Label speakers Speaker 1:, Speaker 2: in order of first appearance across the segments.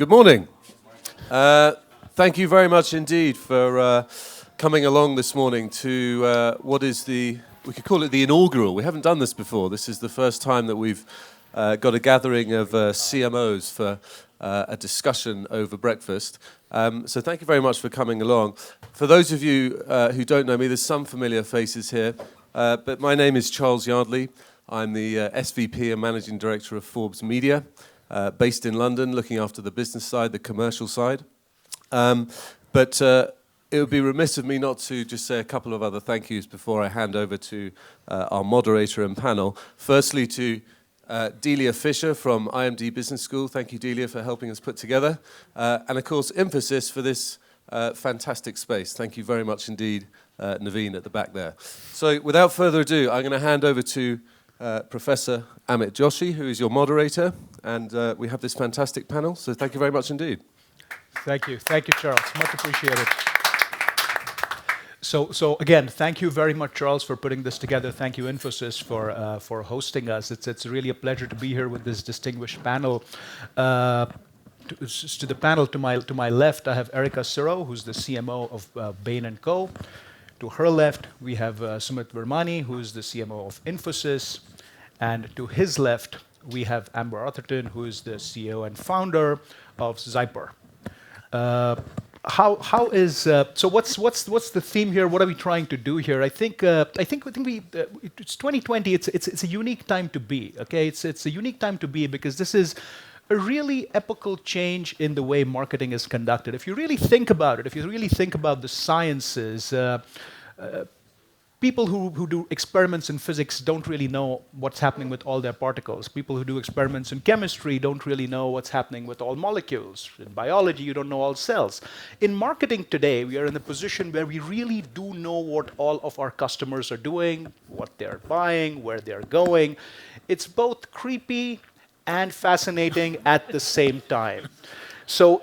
Speaker 1: Good morning. Thank you very much indeed for coming along this morning to what is we could call it the inaugural. We haven't done this before. This is the first time that we've got a gathering of CMOs for a discussion over breakfast. So thank you very much for coming along. For those of you who don't know me, there's some familiar faces here, but my name is Charles Yardley. I'm the SVP and Managing Director of Forbes Media, based in London, looking after the business side, the commercial side. But it would be remiss of me not to just say a couple of other thank yous before I hand over to our moderator and panel. Firstly, to Delia Fisher from IMD Business School. Thank you, Delia, for helping us put together. And of course, Infosys for this fantastic space. Thank you very much indeed, Naveen at the back there. So without further ado, I'm going to hand over to Professor Amit Joshi, who is your moderator, and we have this fantastic panel, so thank you very much indeed.
Speaker 2: Thank you, Charles, much appreciated. So again, thank you very much, Charles, for putting this together. Thank you, Infosys, for hosting us. It's really a pleasure to be here with this distinguished panel. To the panel to my left, I have Erika Serow, who's the CMO of Bain & Co. To her left, we have Sumit Virmani, who's the CMO of Infosys. And to his left, we have Atherton, who is the CEO and founder of Zyper. So what's the theme here? What are we trying to do here? I think it's 2020. It's a unique time to be. Okay, it's a unique time to be because this is a really epochal change in the way marketing is conducted. If you really think about it, if you really think about the sciences. People who do experiments in physics don't really know what's happening with all their particles. People who do experiments in chemistry don't really know what's happening with all molecules. In biology, you don't know all cells. In marketing today, we are in a position where we really do know what all of our customers are doing, what they're buying, where they're going. It's both creepy and fascinating at the same time. So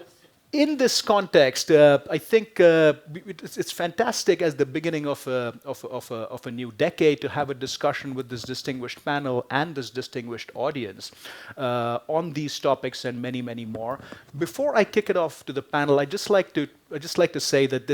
Speaker 2: in this context, I think it's fantastic as the beginning of a new decade to have a discussion with this distinguished panel and this distinguished audience on these topics and many, many more. Before I kick it off to the panel, I'd just like to say that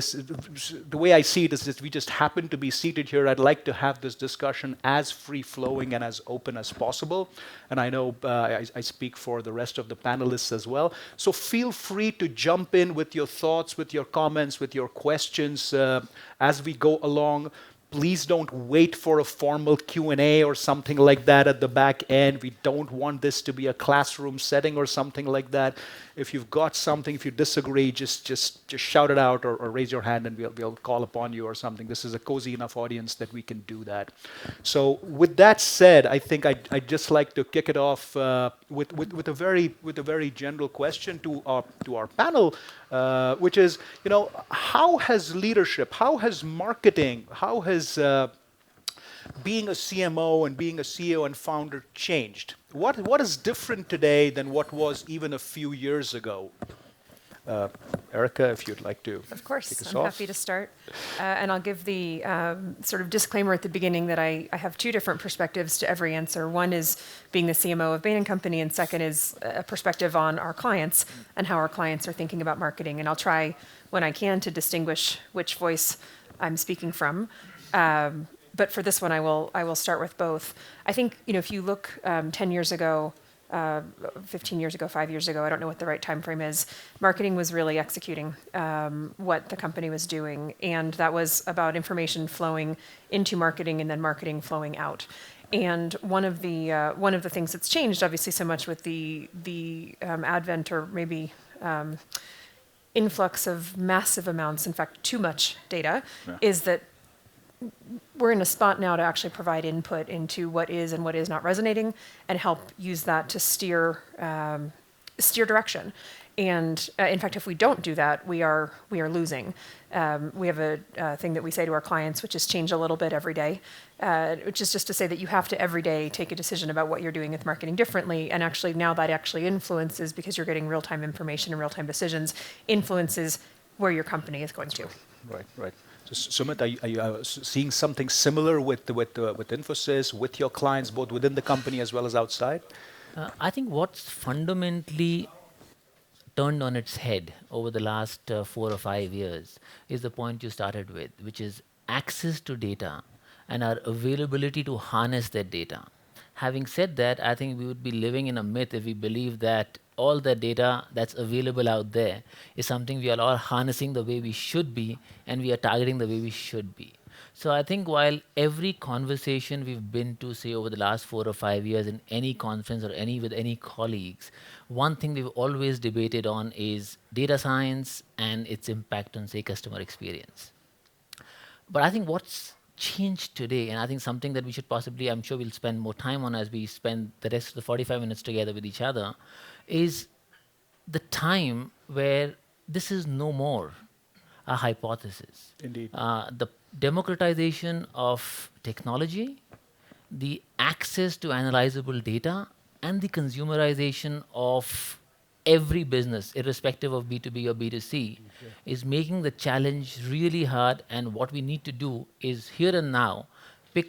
Speaker 2: the way I see it is that we just happen to be seated here. I'd like to have this discussion as free-flowing and as open as possible. And I know I speak for the rest of the panelists as well. So feel free to jump in with your thoughts, with your comments, with your questions as we go along. Please don't wait for a formal Q&A or something like that at the back end. We don't want this to be a classroom setting or something like that. If you've got something, if you disagree, just shout it out or raise your hand and we'll call upon you or something. This is a cozy enough audience that we can do that. So with that said, I think I'd just like to kick it off with a very general question to our panel, which is, how has leadership, how has marketing, how has being a CMO and being a CEO and founder changed? What is different today than what was even a few years ago? Erika, if you'd like to.
Speaker 3: Of course,
Speaker 2: kick us
Speaker 3: I'm
Speaker 2: off.
Speaker 3: happy to start. And I'll give the sort of disclaimer at the beginning that I have two different perspectives to every answer. One is being the CMO of Bain & Company, and second is a perspective on our clients and how our clients are thinking about marketing. And I'll try, when I can, to distinguish which voice I'm speaking from. But for this one, I will start with both. I think, if you look 10 years ago, 15 years ago, 5 years ago, I don't know what the right time frame is, marketing was really executing what the company was doing. And that was about information flowing into marketing and then marketing flowing out. And one of the things that's changed, obviously, so much with the advent or maybe influx of massive amounts, in fact, too much data, is that we're in a spot now to actually provide input into what is and what is not resonating and help use that to steer direction. And in fact, if we don't do that, we are losing. We have a thing that we say to our clients, which has changed a little bit every day, which is just to say that you have to every day take a decision about what you're doing with marketing differently. And actually now that actually influences, because you're getting real-time information and real-time decisions, influences where your company is going to.
Speaker 2: Right. So Sumit, are you seeing something similar with Infosys, with your clients, both within the company as well as outside?
Speaker 4: I think what's fundamentally turned on its head over the last 4 or 5 years is the point you started with, which is access to data and our availability to harness that data. Having said that, I think we would be living in a myth if we believe that all the data that's available out there is something we are all harnessing the way we should be and we are targeting the way we should be. So I think while every conversation we've been to, say, over the last 4 or 5 years in any conference or with any colleagues, one thing we've always debated on is data science and its impact on, say, customer experience. But I think what's changed today, and I think something that we should possibly, I'm sure we'll spend more time on as we spend the rest of the 45 minutes together with each other, is the time where this is no more a hypothesis.
Speaker 2: Indeed.
Speaker 4: The democratization of technology, the access to analyzable data, and the consumerization of every business, irrespective of B2B or B2C, is making the challenge really hard. And what we need to do is here and now,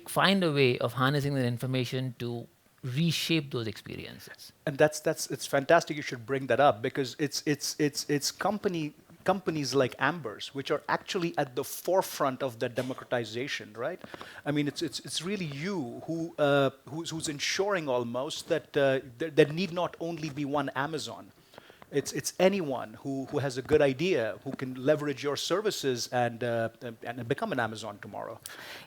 Speaker 4: find a way of harnessing that information to reshape those experiences.
Speaker 2: And it's fantastic you should bring that up, because it's companies like Amber's, which are actually at the forefront of the democratization, right? I mean, it's really you who's ensuring almost that there need not only be one Amazon. It's anyone who has a good idea, who can leverage your services and become an Amazon tomorrow.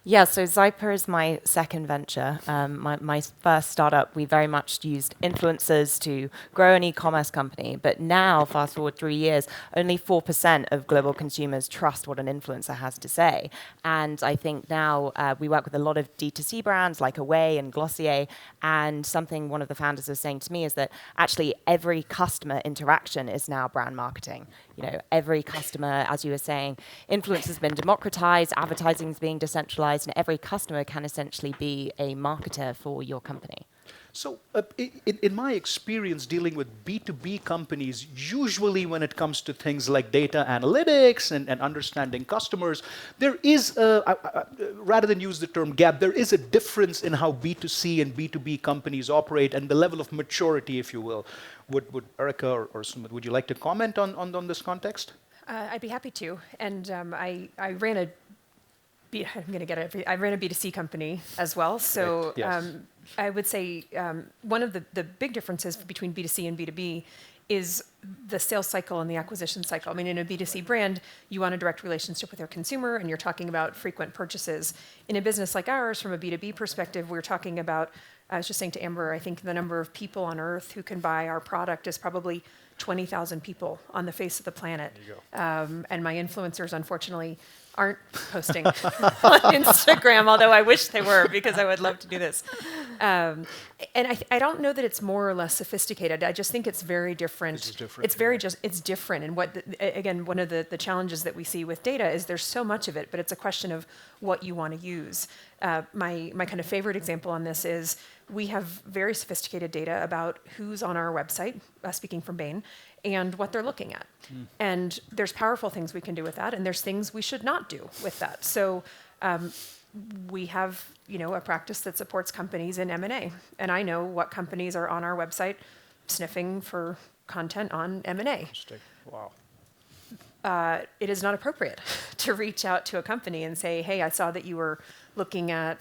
Speaker 5: Yeah, so Zyper is my second venture. My first startup, we very much used influencers to grow an e-commerce company. But now, fast forward 3 years, only 4% of global consumers trust what an influencer has to say. And I think now we work with a lot of D2C brands like Away and Glossier. And something one of the founders was saying to me is that actually every customer interaction is now brand marketing. You know, every customer, as you were saying, influence has been democratized, advertising is being decentralized, and every customer can essentially be a marketer for your company.
Speaker 2: So in my experience dealing with B2B companies, usually when it comes to things like data analytics and understanding customers, there is, rather than use the term gap, there is a difference in how B2C and B2B companies operate and the level of maturity, if you will. Would Erika or Sumit, would you like to comment on this context?
Speaker 3: I'd be happy to. And I ran a I ran a B2C company as well. So
Speaker 2: yes.
Speaker 3: I would say one of the big differences between B2C and B2B is the sales cycle and the acquisition cycle. I mean, in a B2C brand, you want a direct relationship with your consumer, and you're talking about frequent purchases. In a business like ours, from a B2B perspective, we're talking about, I was just saying to Amber, I think the number of people on Earth who can buy our product is probably 20,000 people on the face of the planet. And my influencers, unfortunately, aren't posting on Instagram, although I wish they were, because I would love to do this. And I don't know that it's more or less sophisticated. I just think it's very different.
Speaker 2: It's different.
Speaker 3: It's different. And again, one of the challenges that we see with data is there's so much of it, but it's a question of what you want to use. My kind of favorite example on this is we have very sophisticated data about who's on our website, speaking from Bain, and what they're looking at. And there's powerful things we can do with that, and there's things we should not do with that. So we have, a practice that supports companies in M&A, and I know what companies are on our website sniffing for content on M&A.
Speaker 2: Wow.
Speaker 3: It is not appropriate to reach out to a company and say, hey, I saw that you were looking at,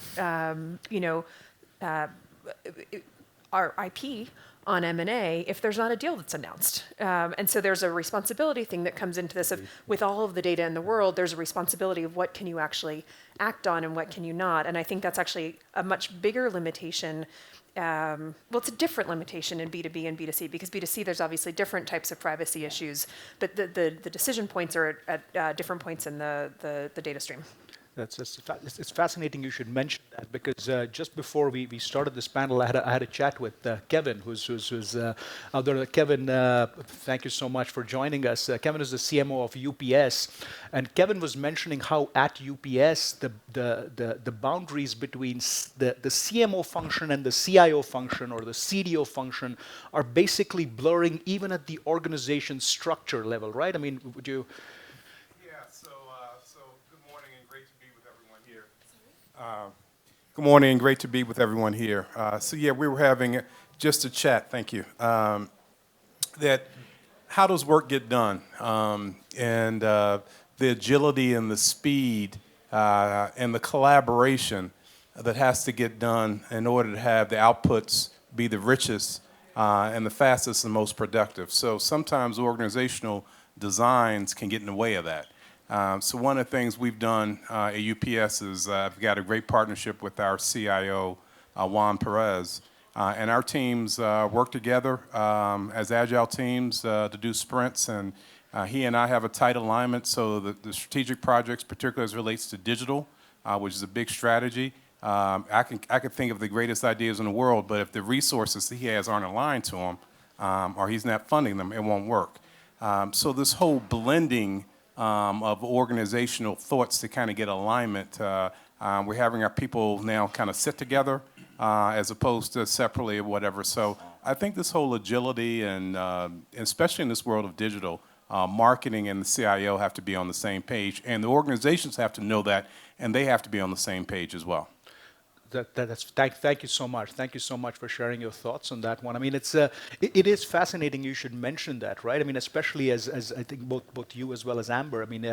Speaker 3: our IP on M&A if there's not a deal that's announced. And so there's a responsibility thing that comes into this. With all of the data in the world, there's a responsibility of what can you actually act on and what can you not. And I think that's actually a much bigger limitation. Well, it's a different limitation in B2B and B2C, because B2C, there's obviously different types of privacy issues, but the decision points are at different points in the data stream.
Speaker 2: It's fascinating you should mention that, because just before we started this panel, I had a chat with Kevin, who's out there. Kevin, thank you so much for joining us. Kevin is the CMO of UPS, and Kevin was mentioning how at UPS the boundaries between the CMO function and the CIO function or the CDO function are basically blurring even at the organization structure level, right? I mean, would you?
Speaker 6: Good morning, and great to be with everyone here. So yeah, we were having just a chat, thank you, that how does work get done? And the agility and the speed and the collaboration that has to get done in order to have the outputs be the richest and the fastest and most productive. So sometimes organizational designs can get in the way of that. So one of the things we've done at UPS is I've got a great partnership with our CIO, Juan Perez, and our teams work together as agile teams to do sprints, and he and I have a tight alignment so that the strategic projects, particularly as it relates to digital, which is a big strategy, I can think of the greatest ideas in the world, but if the resources that he has aren't aligned to him, or he's not funding them, it won't work. So this whole blending of organizational thoughts to kind of get alignment, we're having our people now kind of sit together as opposed to separately or whatever. So I think this whole agility and especially in this world of digital, marketing and the CIO have to be on the same page, and the organizations have to know that, and they have to be on the same page as well.
Speaker 2: Thank you so much. Thank you so much for sharing your thoughts on that one. I mean, it is fascinating. You should mention that, right? I mean, especially as I think both you as well as Amber. I mean,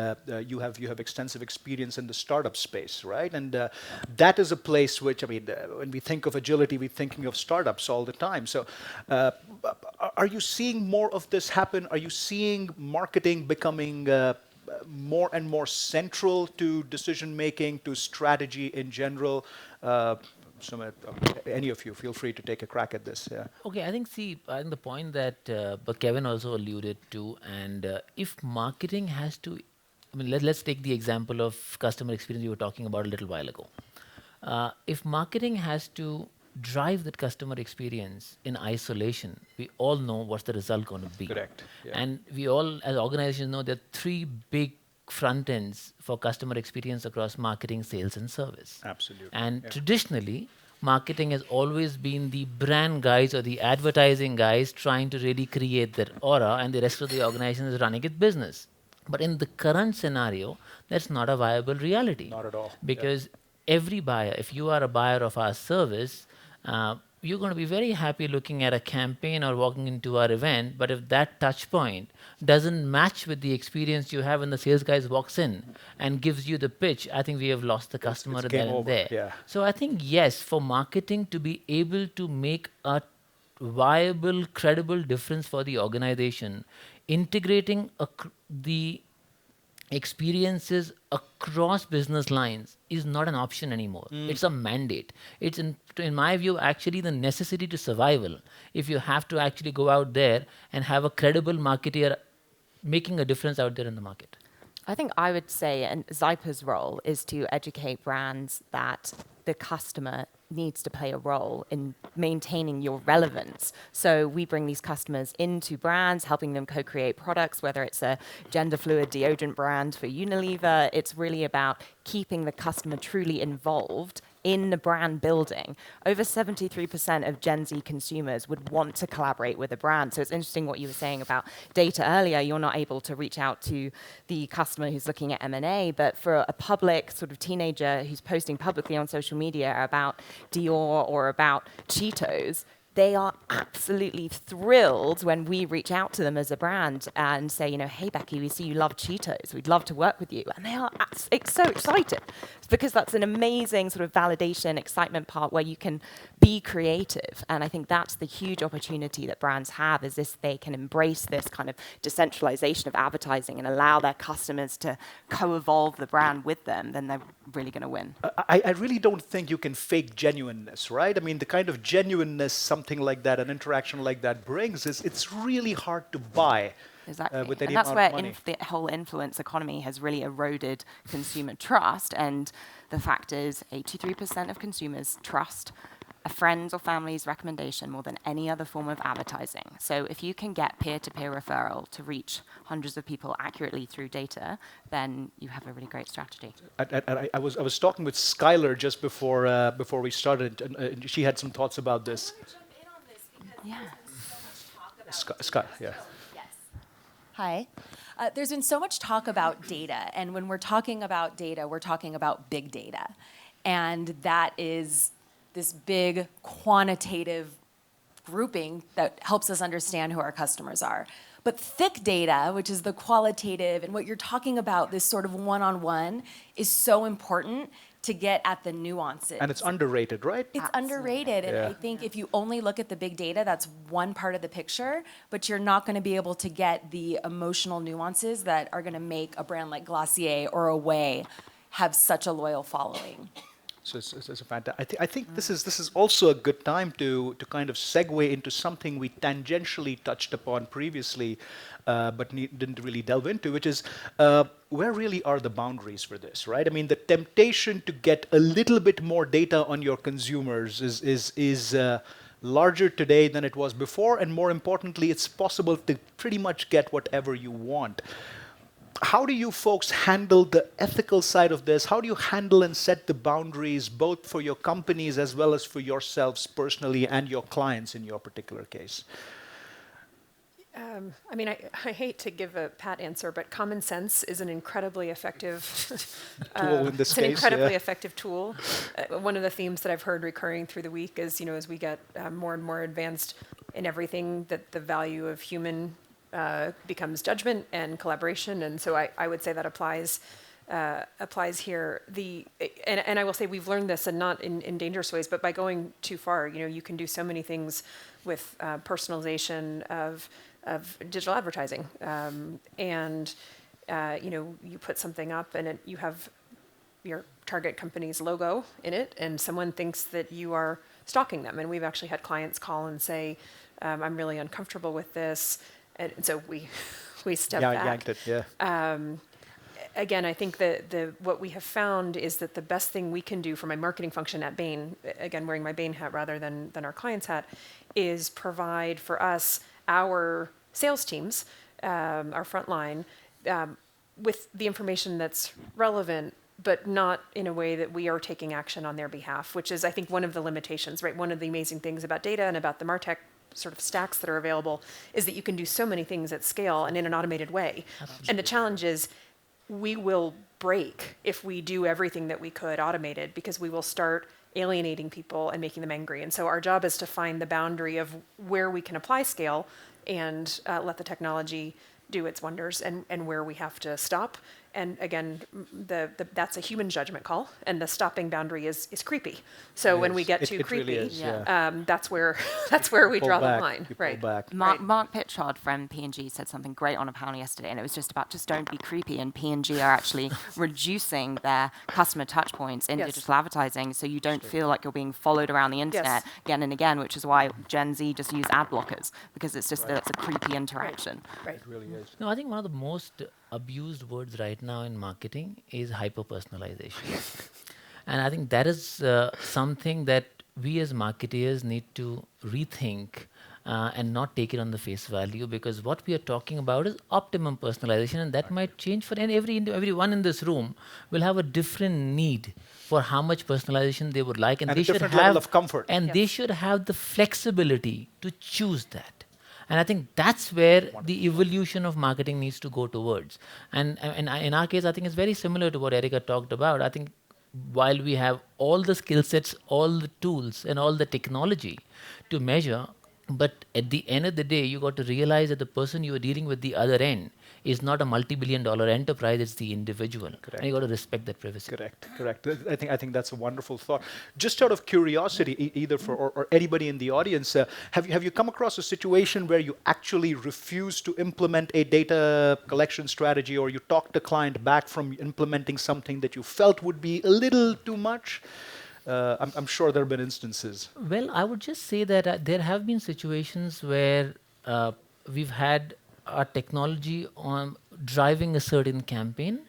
Speaker 2: you have extensive experience in the startup space, right? And that is a place which, I mean, when we think of agility, we're thinking of startups all the time. So, are you seeing more of this happen? Are you seeing marketing becoming more and more central to decision making, to strategy in general? Sumit, any of you, feel free to take a crack at this. Yeah.
Speaker 4: Okay, I think the point that but Kevin also alluded to, and if marketing has to, I mean, let's take the example of customer experience you were talking about a little while ago. If marketing has to drive that customer experience in isolation, we all know what's the result going to be.
Speaker 2: Correct. Yeah.
Speaker 4: And we all, as organizations, know there are three big front ends for customer experience across marketing, sales, and service.
Speaker 2: Absolutely.
Speaker 4: And traditionally, marketing has always been the brand guys or the advertising guys trying to really create that aura, and the rest of the organization is running its business. But in the current scenario, that's not a viable reality.
Speaker 2: Not at all.
Speaker 4: Because every buyer, if you are a buyer of our service, you're going to be very happy looking at a campaign or walking into our event, but if that touch point doesn't match with the experience you have when the sales guys walks in and gives you the pitch, I think we have lost the customer
Speaker 2: it's
Speaker 4: there
Speaker 2: game
Speaker 4: and
Speaker 2: over.
Speaker 4: there.
Speaker 2: Yeah.
Speaker 4: So I think, yes, for marketing to be able to make a viable, credible difference for the organization, integrating the experiences across business lines is not an option anymore. It's a mandate. It's, in my view, actually the necessity to survival. If you have to actually go out there and have a credible marketeer making a difference out there in the market.
Speaker 5: I think I would say, and Zyper's role is to educate brands that the customer needs to play a role in maintaining your relevance. So we bring these customers into brands, helping them co-create products, whether it's a gender fluid deodorant brand for Unilever. It's really about keeping the customer truly involved in the brand building. Over 73% of Gen Z consumers would want to collaborate with a brand. So it's interesting what you were saying about data earlier. You're not able to reach out to the customer who's looking at M&A, but for a public sort of teenager who's posting publicly on social media about Dior or about Cheetos, they are absolutely thrilled when we reach out to them as a brand and say, you know, hey, Becky, we see you love Cheetos. We'd love to work with you. And they are so excited. It's because that's an amazing sort of validation, excitement part where you can be creative. And I think that's the huge opportunity that brands have, is this, they can embrace this kind of decentralization of advertising and allow their customers to co-evolve the brand with them, then they're really going to win.
Speaker 2: I really don't think you can fake genuineness, right? I mean, the kind of genuineness something like that, an interaction like that brings, it's really hard to buy.
Speaker 5: Exactly.
Speaker 2: With any
Speaker 5: and that's
Speaker 2: amount
Speaker 5: where
Speaker 2: of money.
Speaker 5: the whole influence economy has really eroded consumer trust. And the fact is 83% of consumers trust a friend's or family's recommendation more than any other form of advertising. So if you can get peer-to-peer referral to reach hundreds of people accurately through data, then you have a really great strategy.
Speaker 2: I was talking with Skylar just before we started, and she had some thoughts about this.
Speaker 5: Yeah.
Speaker 2: Sky, yeah.
Speaker 7: Hi. There's been so much talk about data, and when we're talking about data, we're talking about big data. And that is this big quantitative grouping that helps us understand who our customers are. But thick data, which is the qualitative and what you're talking about, this sort of one-on-one, is so important to get at the nuances.
Speaker 2: And it's underrated, right?
Speaker 7: It's underrated, and I think if you only look at the big data, that's one part of the picture, but you're not going to be able to get the emotional nuances that are going to make a brand like Glossier or Away have such a loyal following.
Speaker 2: So it's a fantastic. I think this is also a good time to kind of segue into something we tangentially touched upon previously, but didn't really delve into, which is where really are the boundaries for this, right? I mean, the temptation to get a little bit more data on your consumers is larger today than it was before, and more importantly, it's possible to pretty much get whatever you want. How do you folks handle the ethical side of this? How do you handle and set the boundaries both for your companies as well as for yourselves personally and your clients in your particular case?
Speaker 3: I mean, I hate to give a pat answer, but common sense is an incredibly effective
Speaker 2: tool in this
Speaker 3: it's an
Speaker 2: case,
Speaker 3: incredibly
Speaker 2: yeah.
Speaker 3: effective tool. One of the themes that I've heard recurring through the week is, as we get more and more advanced in everything, that the value of human becomes judgment and collaboration, and so I would say that applies here. And I will say we've learned this, and not in dangerous ways, but by going too far. You can do so many things with personalization of digital advertising, and you put something up, and you have your target company's logo in it, and someone thinks that you are stalking them. And we've actually had clients call and say, "I'm really uncomfortable with this." And so we step back.
Speaker 2: Yanked it, yeah.
Speaker 3: Again, I think that what we have found is that the best thing we can do for my marketing function at Bain, again wearing my Bain hat rather than our client's hat, is provide for us, our sales teams, our frontline, with the information that's relevant, but not in a way that we are taking action on their behalf, which is, I think, one of the limitations, right? One of the amazing things about data and about the MarTech sort of stacks that are available is that you can do so many things at scale and in an automated way. Absolutely. And the challenge is we will break if we do everything that we could automated, because we will start alienating people and making them angry. And so our job is to find the boundary of where we can apply scale and let the technology do its wonders, and where we have to stop. And again, that's a human judgment call, and the stopping boundary is creepy. So when we get too creepy,
Speaker 2: really is, yeah.
Speaker 3: that's where we draw the line. Right.
Speaker 5: Mark Pitchard from P&G said something great on a panel yesterday, and it was just about just don't be creepy. And P&G are actually reducing their customer touch points in digital advertising, so you don't feel like you're being followed around the internet again and again, which is why Gen Z just use ad blockers, because it's just it's a creepy interaction.
Speaker 3: Right.
Speaker 2: It really is.
Speaker 4: No, I think one of the most abused words right now in marketing is hyper-personalization. And I think that is something that we as marketeers need to rethink and not take it on the face value, because what we are talking about is optimum personalization, and that might change for everyone in this room will have a different need for how much personalization they would like, and they
Speaker 2: a
Speaker 4: should
Speaker 2: different
Speaker 4: have
Speaker 2: level of comfort.
Speaker 4: and they should have the flexibility to choose that. And I think that's where the evolution of marketing needs to go towards. And in our case, I think it's very similar to what Erika talked about. I think while we have all the skill sets, all the tools, and all the technology to measure, but at the end of the day, you got to realize that the person you are dealing with the other end is not a multi-billion-dollar enterprise, it's the individual.
Speaker 2: Correct.
Speaker 4: And you got to respect that privacy.
Speaker 2: Correct. I think that's a wonderful thought. Just out of curiosity, either for or anybody in the audience, have you come across a situation where you actually refuse to implement a data collection strategy, or you talked the client back from implementing something that you felt would be a little too much? I'm sure there have been instances.
Speaker 4: Well, I would just say that there have been situations where we've had our technology on driving a certain campaign,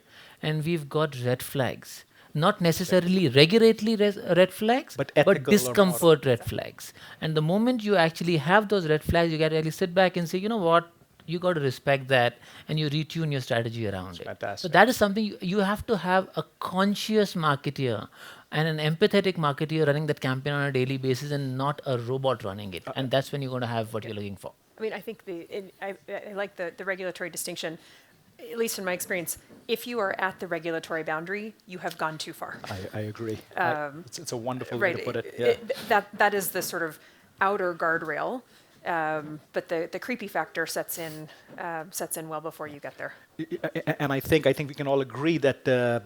Speaker 4: and we've got red flags. Not necessarily regulatory red flags, but discomfort red flags. And the moment you actually have those red flags, you got to really sit back and say, you know what, you got to respect that, and you retune your strategy around it.
Speaker 2: Fantastic.
Speaker 4: So that is something you have to have a conscious marketeer and an empathetic marketeer running that campaign on a daily basis, and not a robot running it. And that's when you're going to have what you're looking for.
Speaker 3: I mean, I think I like the regulatory distinction. At least in my experience, if you are at the regulatory boundary, you have gone too far.
Speaker 2: I agree. It's a wonderful way to put it. Yeah.
Speaker 3: That is the sort of outer guardrail. But the creepy factor sets in well before you get there.
Speaker 2: And I think we can all agree that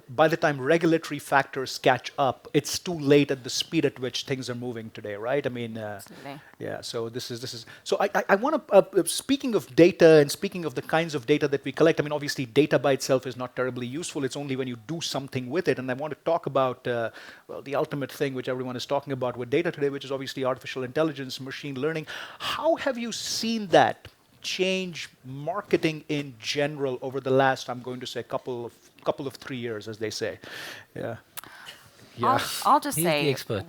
Speaker 2: by the time regulatory factors catch up, it's too late at the speed at which things are moving today, right? I mean,
Speaker 5: Absolutely.
Speaker 2: yeah. So this is. So I want to. Speaking of data and speaking of the kinds of data that we collect, I mean, obviously, data by itself is not terribly useful. It's only when you do something with it. And I want to talk about well, the ultimate thing which everyone is talking about with data today, which is obviously artificial intelligence, machine learning. How have you seen that change marketing in general over the last, I'm going to say, couple of 3 years, as they say? Yeah.
Speaker 5: I'll just
Speaker 4: He's the
Speaker 5: say
Speaker 4: expert.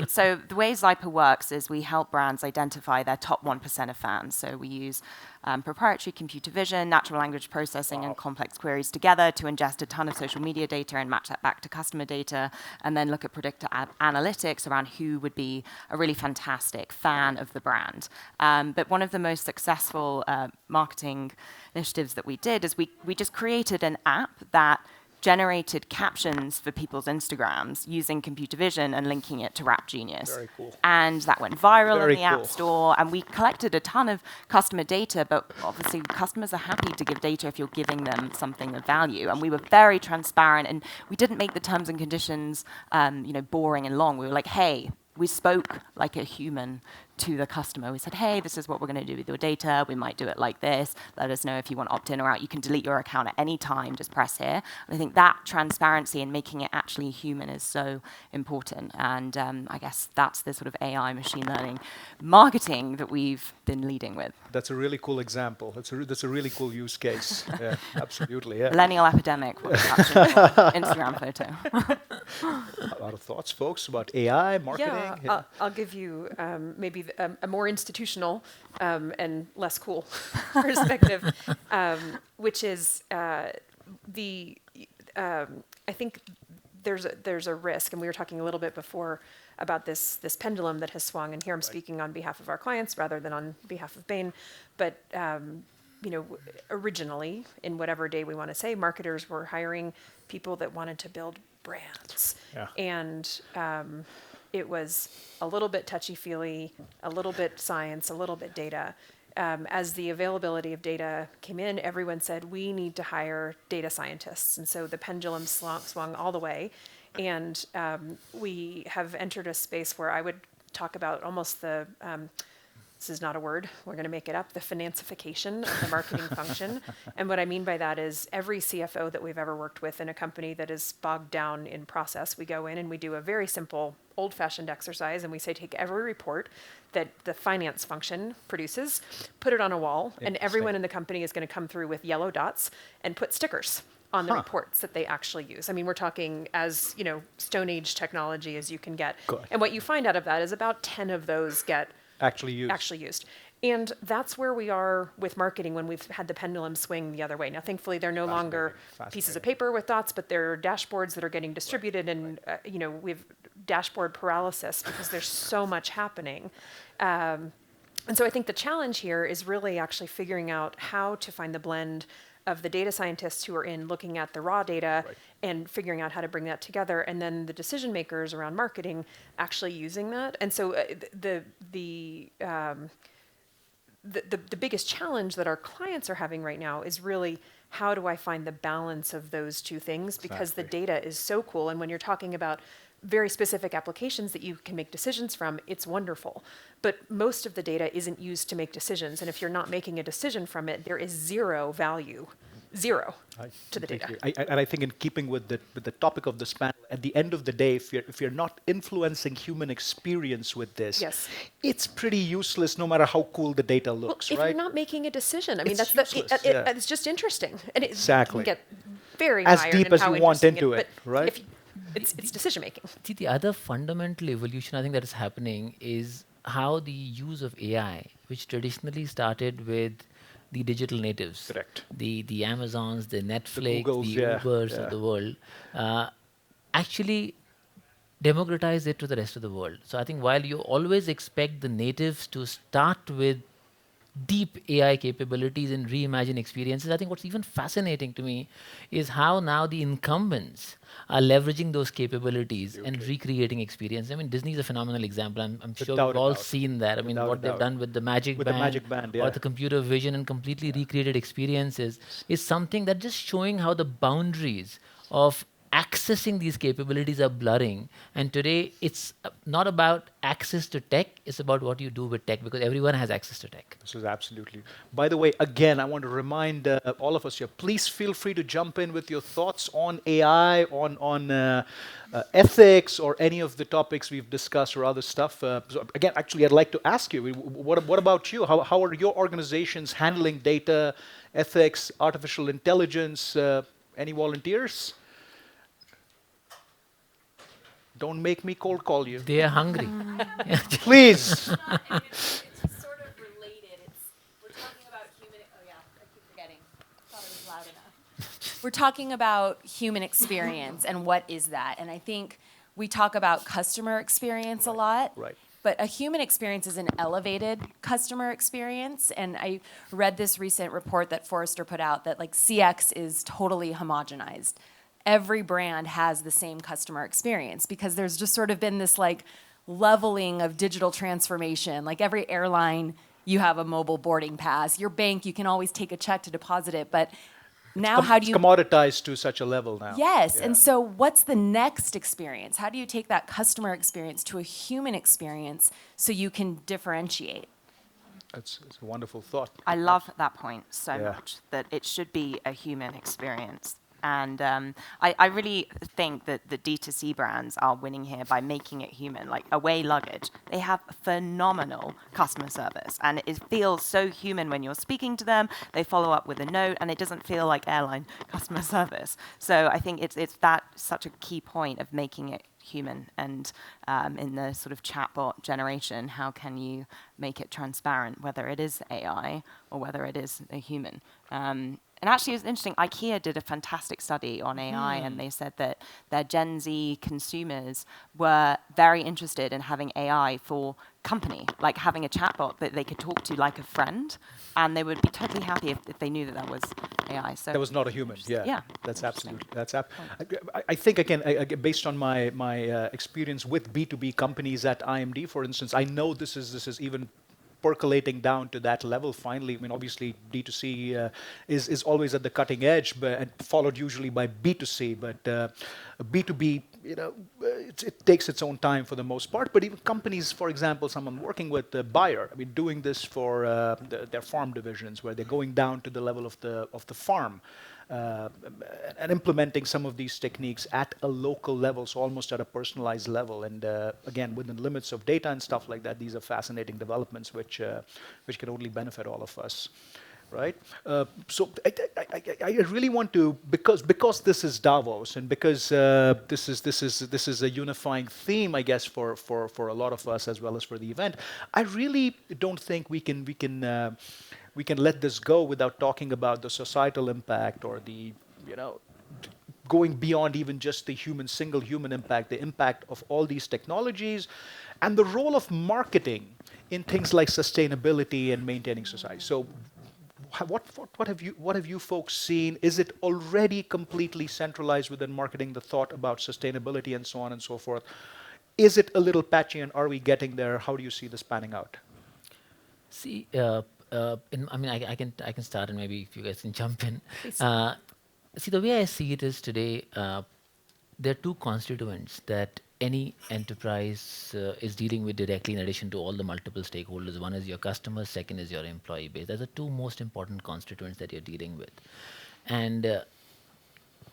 Speaker 5: so the way Zyper works is we help brands identify their top 1% of fans. So we use proprietary computer vision, natural language processing, and complex queries together to ingest a ton of social media data and match that back to customer data, and then look at predictor analytics around who would be a really fantastic fan of the brand. But one of the most successful marketing initiatives that we did is we just created an app that generated captions for people's Instagrams using computer vision and linking it to Rap Genius.
Speaker 2: Very cool.
Speaker 5: And that went viral
Speaker 2: Very
Speaker 5: in the
Speaker 2: cool.
Speaker 5: App Store, and we collected a ton of customer data, but obviously customers are happy to give data if you're giving them something of value. And we were very transparent, and we didn't make the terms and conditions boring and long. We were like, hey, we spoke like a human to the customer. We said, hey, this is what we're going to do with your data. We might do it like this. Let us know if you want opt-in or out. You can delete your account at any time. Just press here. And I think that transparency and making it actually human is so important. And I guess that's the sort of AI machine learning marketing that we've been leading with.
Speaker 2: That's a really cool example. That's a really cool use case. Yeah, absolutely. Yeah.
Speaker 5: Millennial epidemic was actually Instagram photo.
Speaker 2: A lot of thoughts, folks, about AI marketing.
Speaker 3: Yeah, I'll give you maybe a more institutional and less cool perspective, which is I think there's a risk, and we were talking a little bit before about this pendulum that has swung, and here I'm speaking on behalf of our clients rather than on behalf of Bain, but originally, in whatever day we want to say, marketers were hiring people that wanted to build brands.
Speaker 2: Yeah.
Speaker 3: And it was a little bit touchy-feely, a little bit science, a little bit data. As the availability of data came in, everyone said, we need to hire data scientists. And so the pendulum swung all the way. And we have entered a space where I would talk about almost the, this is not a word, we're going to make it up, the financification of the marketing function. And what I mean by that is every CFO that we've ever worked with in a company that is bogged down in process, we go in and we do a very simple old-fashioned exercise, and we say take every report that the finance function produces, put it on a wall, and everyone in the company is going to come through with yellow dots and put stickers on the reports that they actually use. I mean, we're talking as, Stone Age technology as you can get.
Speaker 2: Good.
Speaker 3: And what you find out of that is about 10 of those get
Speaker 2: Actually used.
Speaker 3: And that's where we are with marketing when we've had the pendulum swing the other way. Now, thankfully, they're no longer pieces of paper with dots, but they're dashboards that are getting distributed, and we have dashboard paralysis because there's so much happening. And so I think the challenge here is really actually figuring out how to find the blend of the data scientists who are in looking at the raw data and figuring out how to bring that together, and then the decision makers around marketing actually using that. And so the biggest challenge that our clients are having right now is really, how do I find the balance of those two things? Because the data is so cool, and when you're talking about very specific applications that you can make decisions from, it's wonderful. But most of the data isn't used to make decisions, and if you're not making a decision from it, there is zero value, to the data.
Speaker 2: And I think in keeping with the topic of this panel, at the end of the day, if you're not influencing human experience with this,
Speaker 3: Yes.
Speaker 2: it's pretty useless no matter how cool the data looks,
Speaker 3: If
Speaker 2: right?
Speaker 3: you're not making a decision, I mean,
Speaker 2: It's
Speaker 3: that's
Speaker 2: useless, yeah.
Speaker 3: it's just interesting, and it
Speaker 2: Exactly.
Speaker 3: can get very
Speaker 2: As
Speaker 3: mired
Speaker 2: deep
Speaker 3: in
Speaker 2: as
Speaker 3: how
Speaker 2: you want
Speaker 3: interesting
Speaker 2: into it, right?
Speaker 3: If it's decision making.
Speaker 4: See, the other fundamental evolution I think that is happening is how the use of AI, which traditionally started with the digital natives,
Speaker 2: Correct.
Speaker 4: the Amazons, the Netflix,
Speaker 2: Googles,
Speaker 4: the
Speaker 2: yeah,
Speaker 4: Ubers
Speaker 2: yeah.
Speaker 4: of the world, actually democratized it to the rest of the world. So I think while you always expect the natives to start with deep AI capabilities and reimagine experiences. I think what's even fascinating to me is how now the incumbents are leveraging those capabilities and recreating experience. I mean, Disney's a phenomenal example. I'm sure
Speaker 2: Without
Speaker 4: we've
Speaker 2: a
Speaker 4: all
Speaker 2: doubt.
Speaker 4: seen that. I mean,
Speaker 2: Without a
Speaker 4: what they've
Speaker 2: doubt.
Speaker 4: done with the Magic
Speaker 2: With the
Speaker 4: Band,
Speaker 2: Magic Band,
Speaker 4: or
Speaker 2: yeah.
Speaker 4: the computer vision and completely recreated experiences is something that just showing how the boundaries of accessing these capabilities are blurring. And today, it's not about access to tech, it's about what you do with tech, because everyone has access to tech.
Speaker 2: This is absolutely. By the way, again, I want to remind all of us here, please feel free to jump in with your thoughts on AI, on ethics, or any of the topics we've discussed or other stuff. So again, actually, I'd like to ask you, what about you? How are your organizations handling data, ethics, artificial intelligence? Any volunteers? Don't make me cold call you.
Speaker 4: They are hungry.
Speaker 2: Please.
Speaker 7: It's sort of related. We're talking about human. Oh yeah, I keep forgetting. Thought it was loud enough. We're talking about human experience and what is that? And I think we talk about customer experience a lot.
Speaker 2: Right.
Speaker 7: But a human experience is an elevated customer experience. And I read this recent report that Forrester put out that like CX is totally homogenized. Every brand has the same customer experience because there's just sort of been this like leveling of digital transformation. Like every airline, you have a mobile boarding pass. Your bank, you can always take a check to deposit it. But now how do you...
Speaker 2: It's commoditized to such a level now.
Speaker 7: Yes,
Speaker 2: Yeah.
Speaker 7: and so what's the next experience? How do you take that customer experience to a human experience so you can differentiate?
Speaker 2: It's a wonderful thought.
Speaker 5: I love that point so
Speaker 2: Yeah.
Speaker 5: much, that it should be a human experience. And I really think that the D2C brands are winning here by making it human. Like Away Luggage, they have phenomenal customer service. And it feels so human when you're speaking to them. They follow up with a note, and it doesn't feel like airline customer service. So I think it's that such a key point of making it human. And in the sort of chatbot generation, how can you make it transparent, whether it is AI or whether it is a human? And actually, it's interesting. IKEA did a fantastic study on AI, and they said that their Gen Z consumers were very interested in having AI for company, like having a chatbot that they could talk to like a friend, and they would be totally happy if they knew that that was AI. So
Speaker 2: That was not a human. Yeah,
Speaker 5: Yeah.
Speaker 2: that's absolutely. I think again, based on my experience with B2B companies at IMD, for instance, I know this is even percolating down to that level finally. I mean, obviously, D2C is always at the cutting edge, but and followed usually by B2C. But B2B, it takes its own time for the most part. But even companies, for example, someone working with Bayer, I mean, doing this for their farm divisions, where they're going down to the level of the farm. And implementing some of these techniques at a local level, so almost at a personalized level, and again within limits of data and stuff like that. These are fascinating developments which can only benefit all of us, right? So I really want to, because this is Davos, and because this is a unifying theme, I guess, for a lot of us as well as for the event. I really don't think we can let this go without talking about the societal impact, or the, going beyond even just the single human impact, the impact of all these technologies, and the role of marketing in things like sustainability and maintaining society. So what have you folks seen? Is it already completely centralized within marketing, the thought about sustainability and so on and so forth? Is it a little patchy, and are we getting there? How do you see this panning out?
Speaker 4: See, I can start, and maybe if you guys can jump in.
Speaker 3: Please.
Speaker 4: See, the way I see it is today, there are two constituents that any enterprise is dealing with directly, in addition to all the multiple stakeholders. One is your customers, second is your employee base. Those are two most important constituents that you're dealing with. And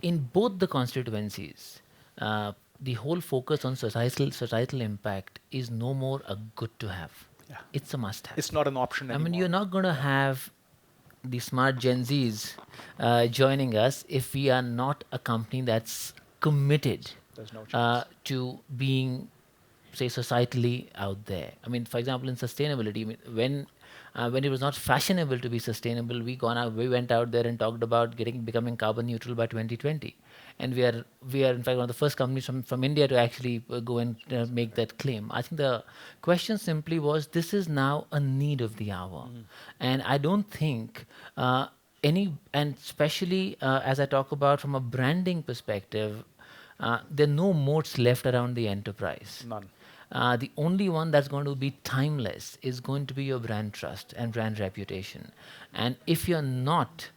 Speaker 4: in both the constituencies, the whole focus on societal impact is no more a good to have.
Speaker 2: Yeah.
Speaker 4: It's a must have.
Speaker 2: It's not an option
Speaker 4: I
Speaker 2: anymore.
Speaker 4: mean, you're not going to have the smart Gen Zs joining us if we are not a company that's committed
Speaker 2: There's no chance.
Speaker 4: to being, say, societally out there. I mean, for example, in sustainability, when it was not fashionable to be sustainable, we went out there and talked about becoming carbon neutral by 2020. and we are in fact one of the first companies from India to actually go and make that claim. I think the question simply was, this is now a need of the hour, and I don't think and especially as I talk about from a branding perspective, there are no moats left around the enterprise.
Speaker 2: None.
Speaker 4: The only one that's going to be timeless is going to be your brand trust and brand reputation. And if you're not,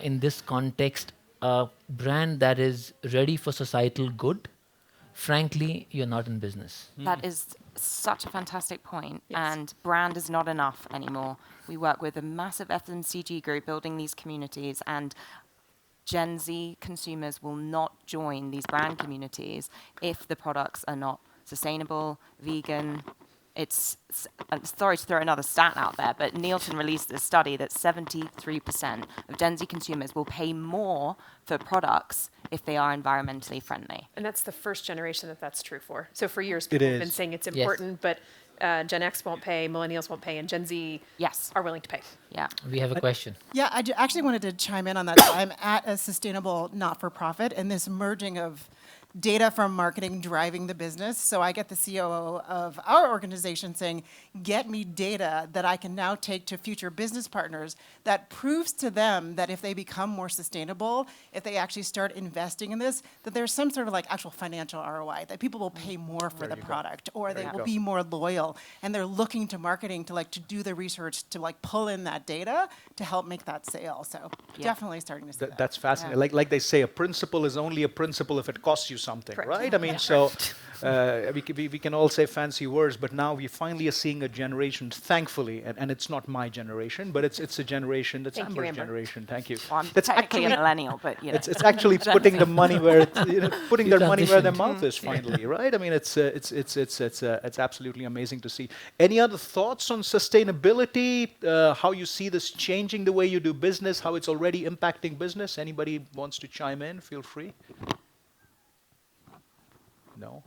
Speaker 4: in this context, a brand that is ready for societal good, frankly, you're not in business.
Speaker 5: That is such a fantastic point.
Speaker 3: Yes.
Speaker 5: And brand is not enough anymore. We work with a massive FMCG group building these communities, and Gen Z consumers will not join these brand communities if the products are not sustainable, vegan. I'm sorry to throw another stat out there, but Nielsen released a study that 73% of Gen Z consumers will pay more for products if they are environmentally friendly.
Speaker 3: And that's the first generation that's true for. So for years,
Speaker 2: It
Speaker 3: people have
Speaker 2: is.
Speaker 3: been saying it's
Speaker 4: Yes.
Speaker 3: important, but Gen X won't pay, millennials won't pay, and Gen Z
Speaker 5: Yes.
Speaker 3: are willing to pay.
Speaker 5: Yeah.
Speaker 4: We have a question.
Speaker 8: Yeah, I actually wanted to chime in on that. So I'm at a sustainable not-for-profit, and this merging of data from marketing driving the business. So I get the COO of our organization saying, get me data that I can now take to future business partners that proves to them that if they become more sustainable, if they actually start investing in this, that there's some sort of like actual financial ROI, that people will pay more for the product, or they will be more loyal. And they're looking to marketing to do the research to pull in that data to help make that sale. So definitely starting to see that.
Speaker 2: That's fascinating. Like they say, a principle is only a principle if it costs you something,
Speaker 3: Correct.
Speaker 2: right? I mean, so we can all say fancy words, but now we finally are seeing a generation, thankfully, and it's not my generation, but it's a generation, that's
Speaker 3: Thank you,
Speaker 2: Amber's
Speaker 3: Amber.
Speaker 2: generation. Thank you.
Speaker 5: Well, I'm
Speaker 2: That's
Speaker 5: technically a
Speaker 2: actually
Speaker 5: millennial, but
Speaker 2: it's actually putting the money where putting their money where their
Speaker 4: transitioned.
Speaker 2: mouth is finally, right? I mean, it's absolutely amazing to see. Any other thoughts on sustainability? How you see this changing the way you do business? How it's already impacting business? Anybody wants to chime in? Feel free. No.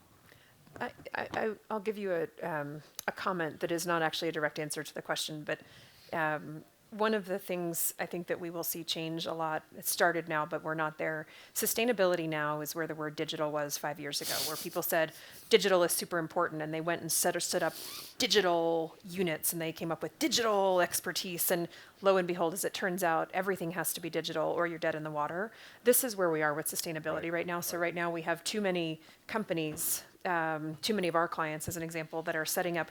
Speaker 3: I'll give you a comment that is not actually a direct answer to the question, but one of the things I think that we will see change a lot, it started now, but we're not there. Sustainability now is where the word digital was 5 years ago, where people said digital is super important, and they went and set up digital units, and they came up with digital expertise, and lo and behold, as it turns out, everything has to be digital or you're dead in the water. This is where we are with sustainability right now. So right now we have too many companies, too many of our clients, as an example, that are setting up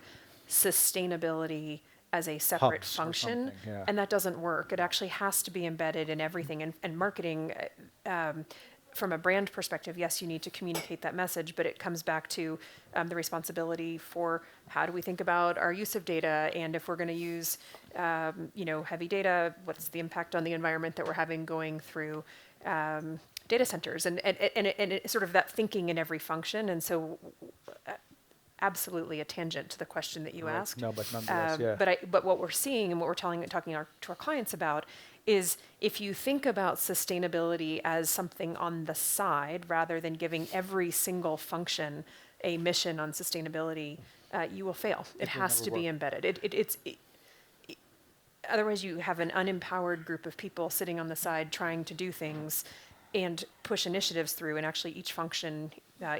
Speaker 3: sustainability as a separate
Speaker 2: Hubs or
Speaker 3: function,
Speaker 2: something, yeah.
Speaker 3: and that doesn't work. It actually has to be embedded in everything. And marketing, from a brand perspective, yes, you need to communicate that message, but it comes back to the responsibility for how do we think about our use of data, and if we're going to use, heavy data, what's the impact on the environment that we're having going through data centers, and it's sort of that thinking in every function. And so absolutely a tangent to the question that you asked.
Speaker 2: No, but nonetheless, yeah.
Speaker 3: But what we're seeing and what we're talking to our clients about is, if you think about sustainability as something on the side rather than giving every single function a mission on sustainability, you will fail. It has to be embedded. Otherwise, you have an unempowered group of people sitting on the side trying to do things and push initiatives through, and actually each function,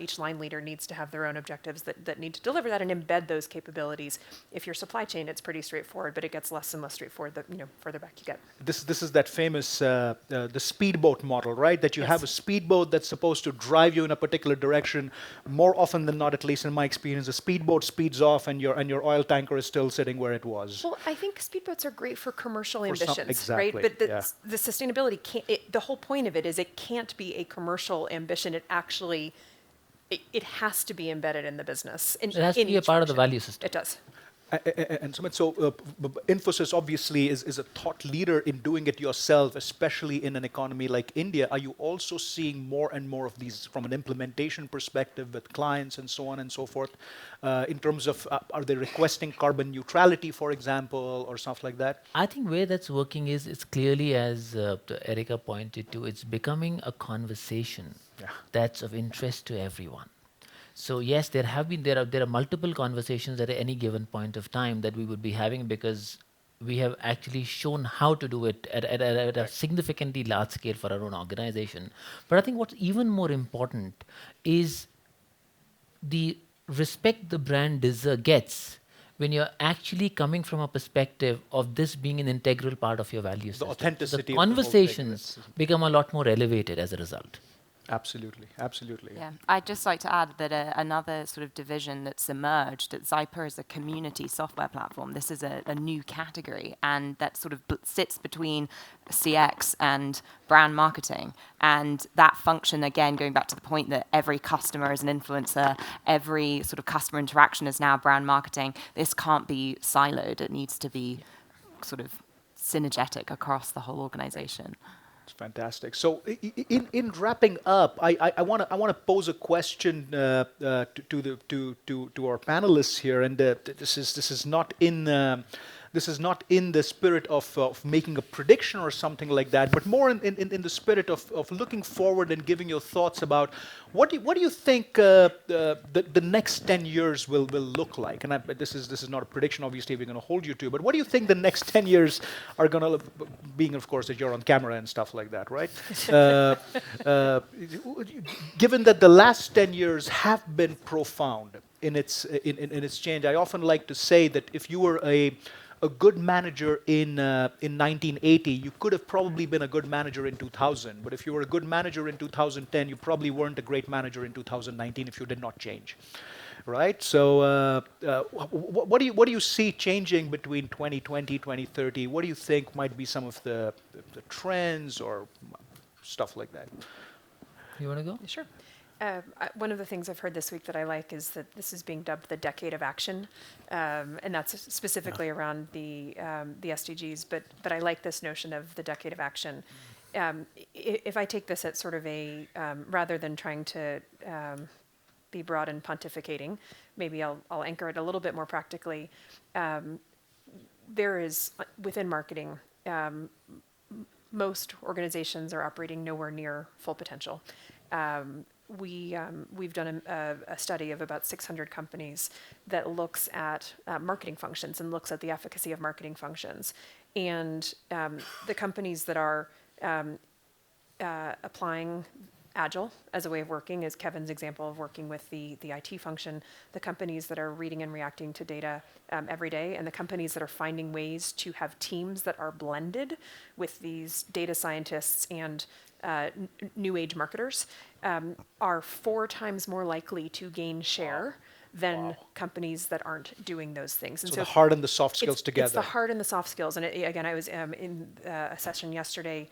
Speaker 3: each line leader needs to have their own objectives that need to deliver that and embed those capabilities. If you're supply chain, it's pretty straightforward, but it gets less and less straightforward the further back you get.
Speaker 2: This is that famous the speedboat model, right? That you
Speaker 3: Yes.
Speaker 2: have a speedboat that's supposed to drive you in a particular direction. More often than not, at least in my experience, the speedboat speeds off and your oil tanker is still sitting where it was.
Speaker 3: Well, I think speedboats are great for commercial
Speaker 2: For some-
Speaker 3: ambitions,
Speaker 2: exactly,
Speaker 3: right? But
Speaker 2: yeah.
Speaker 3: the sustainability can't. The whole point of it is it can't be a commercial ambition. It actually, it has to be embedded in the business.
Speaker 4: It has to be a
Speaker 3: each
Speaker 4: part of the
Speaker 3: function.
Speaker 4: value system.
Speaker 3: It does.
Speaker 2: And Sumit, so Infosys obviously is a thought leader in doing it yourself, especially in an economy like India. Are you also seeing more and more of these from an implementation perspective with clients and so on and so forth, in terms of, are they requesting carbon neutrality, for example, or stuff like that?
Speaker 4: I think where that's working is, it's clearly, as Erika pointed to, it's becoming a conversation that's of interest to everyone. So yes, there are multiple conversations at any given point of time that we would be having, because we have actually shown how to do it at a significantly large scale for our own organization. But I think what's even more important is the respect the brand gets when you're actually coming from a perspective of this being an integral part of your value system.
Speaker 2: authenticity
Speaker 4: The
Speaker 2: of the whole thing,
Speaker 4: conversations become a lot more elevated as a result.
Speaker 2: Absolutely, absolutely.
Speaker 5: Yeah, I'd just like to add that another sort of division that's emerged, that Zyper is a community software platform. This is a new category, and that sort of sits between CX and brand marketing. And that function, again, going back to the point that every customer is an influencer, every sort of customer interaction is now brand marketing. This can't be siloed. It needs to be sort of synergetic across the whole organization.
Speaker 2: It's fantastic. So, in wrapping up, I want to pose a question to our panelists here, and this is not in. This is not in the spirit of making a prediction or something like that, but more in the spirit of looking forward and giving your thoughts about what do you think the next 10 years will look like? And this is not a prediction, obviously, we're going to hold you to, but what do you think the next 10 years are going to, being, of course, that you're on camera and stuff like that, right? Given that the last 10 years have been profound in its change, I often like to say that if you were a good manager in 1980, you could have probably been a good manager in 2000. But if you were a good manager in 2010, you probably weren't a great manager in 2019 if you did not change, right? So what do you see changing between 2020, 2030? What do you think might be some of the trends or stuff like that?
Speaker 4: You want to go?
Speaker 3: Sure. One of the things I've heard this week that I like is that this is being dubbed the decade of action, and that's specifically around the SDGs. But I like this notion of the decade of action. If I take this at sort of a rather than trying to be broad and pontificating, maybe I'll anchor it a little bit more practically. There is within marketing. Most organizations are operating nowhere near full potential. We've done a study of about 600 companies that looks at marketing functions and looks at the efficacy of marketing functions. And the companies that are applying Agile as a way of working, as Kevin's example of working with the IT function, the companies that are reading and reacting to data every day, and the companies that are finding ways to have teams that are blended with these data scientists and new age marketers are 4 times more likely to gain share than companies that aren't doing those things. And
Speaker 2: so the hard and the soft skills together.
Speaker 3: It's the hard and the soft skills. And again, I was in a session yesterday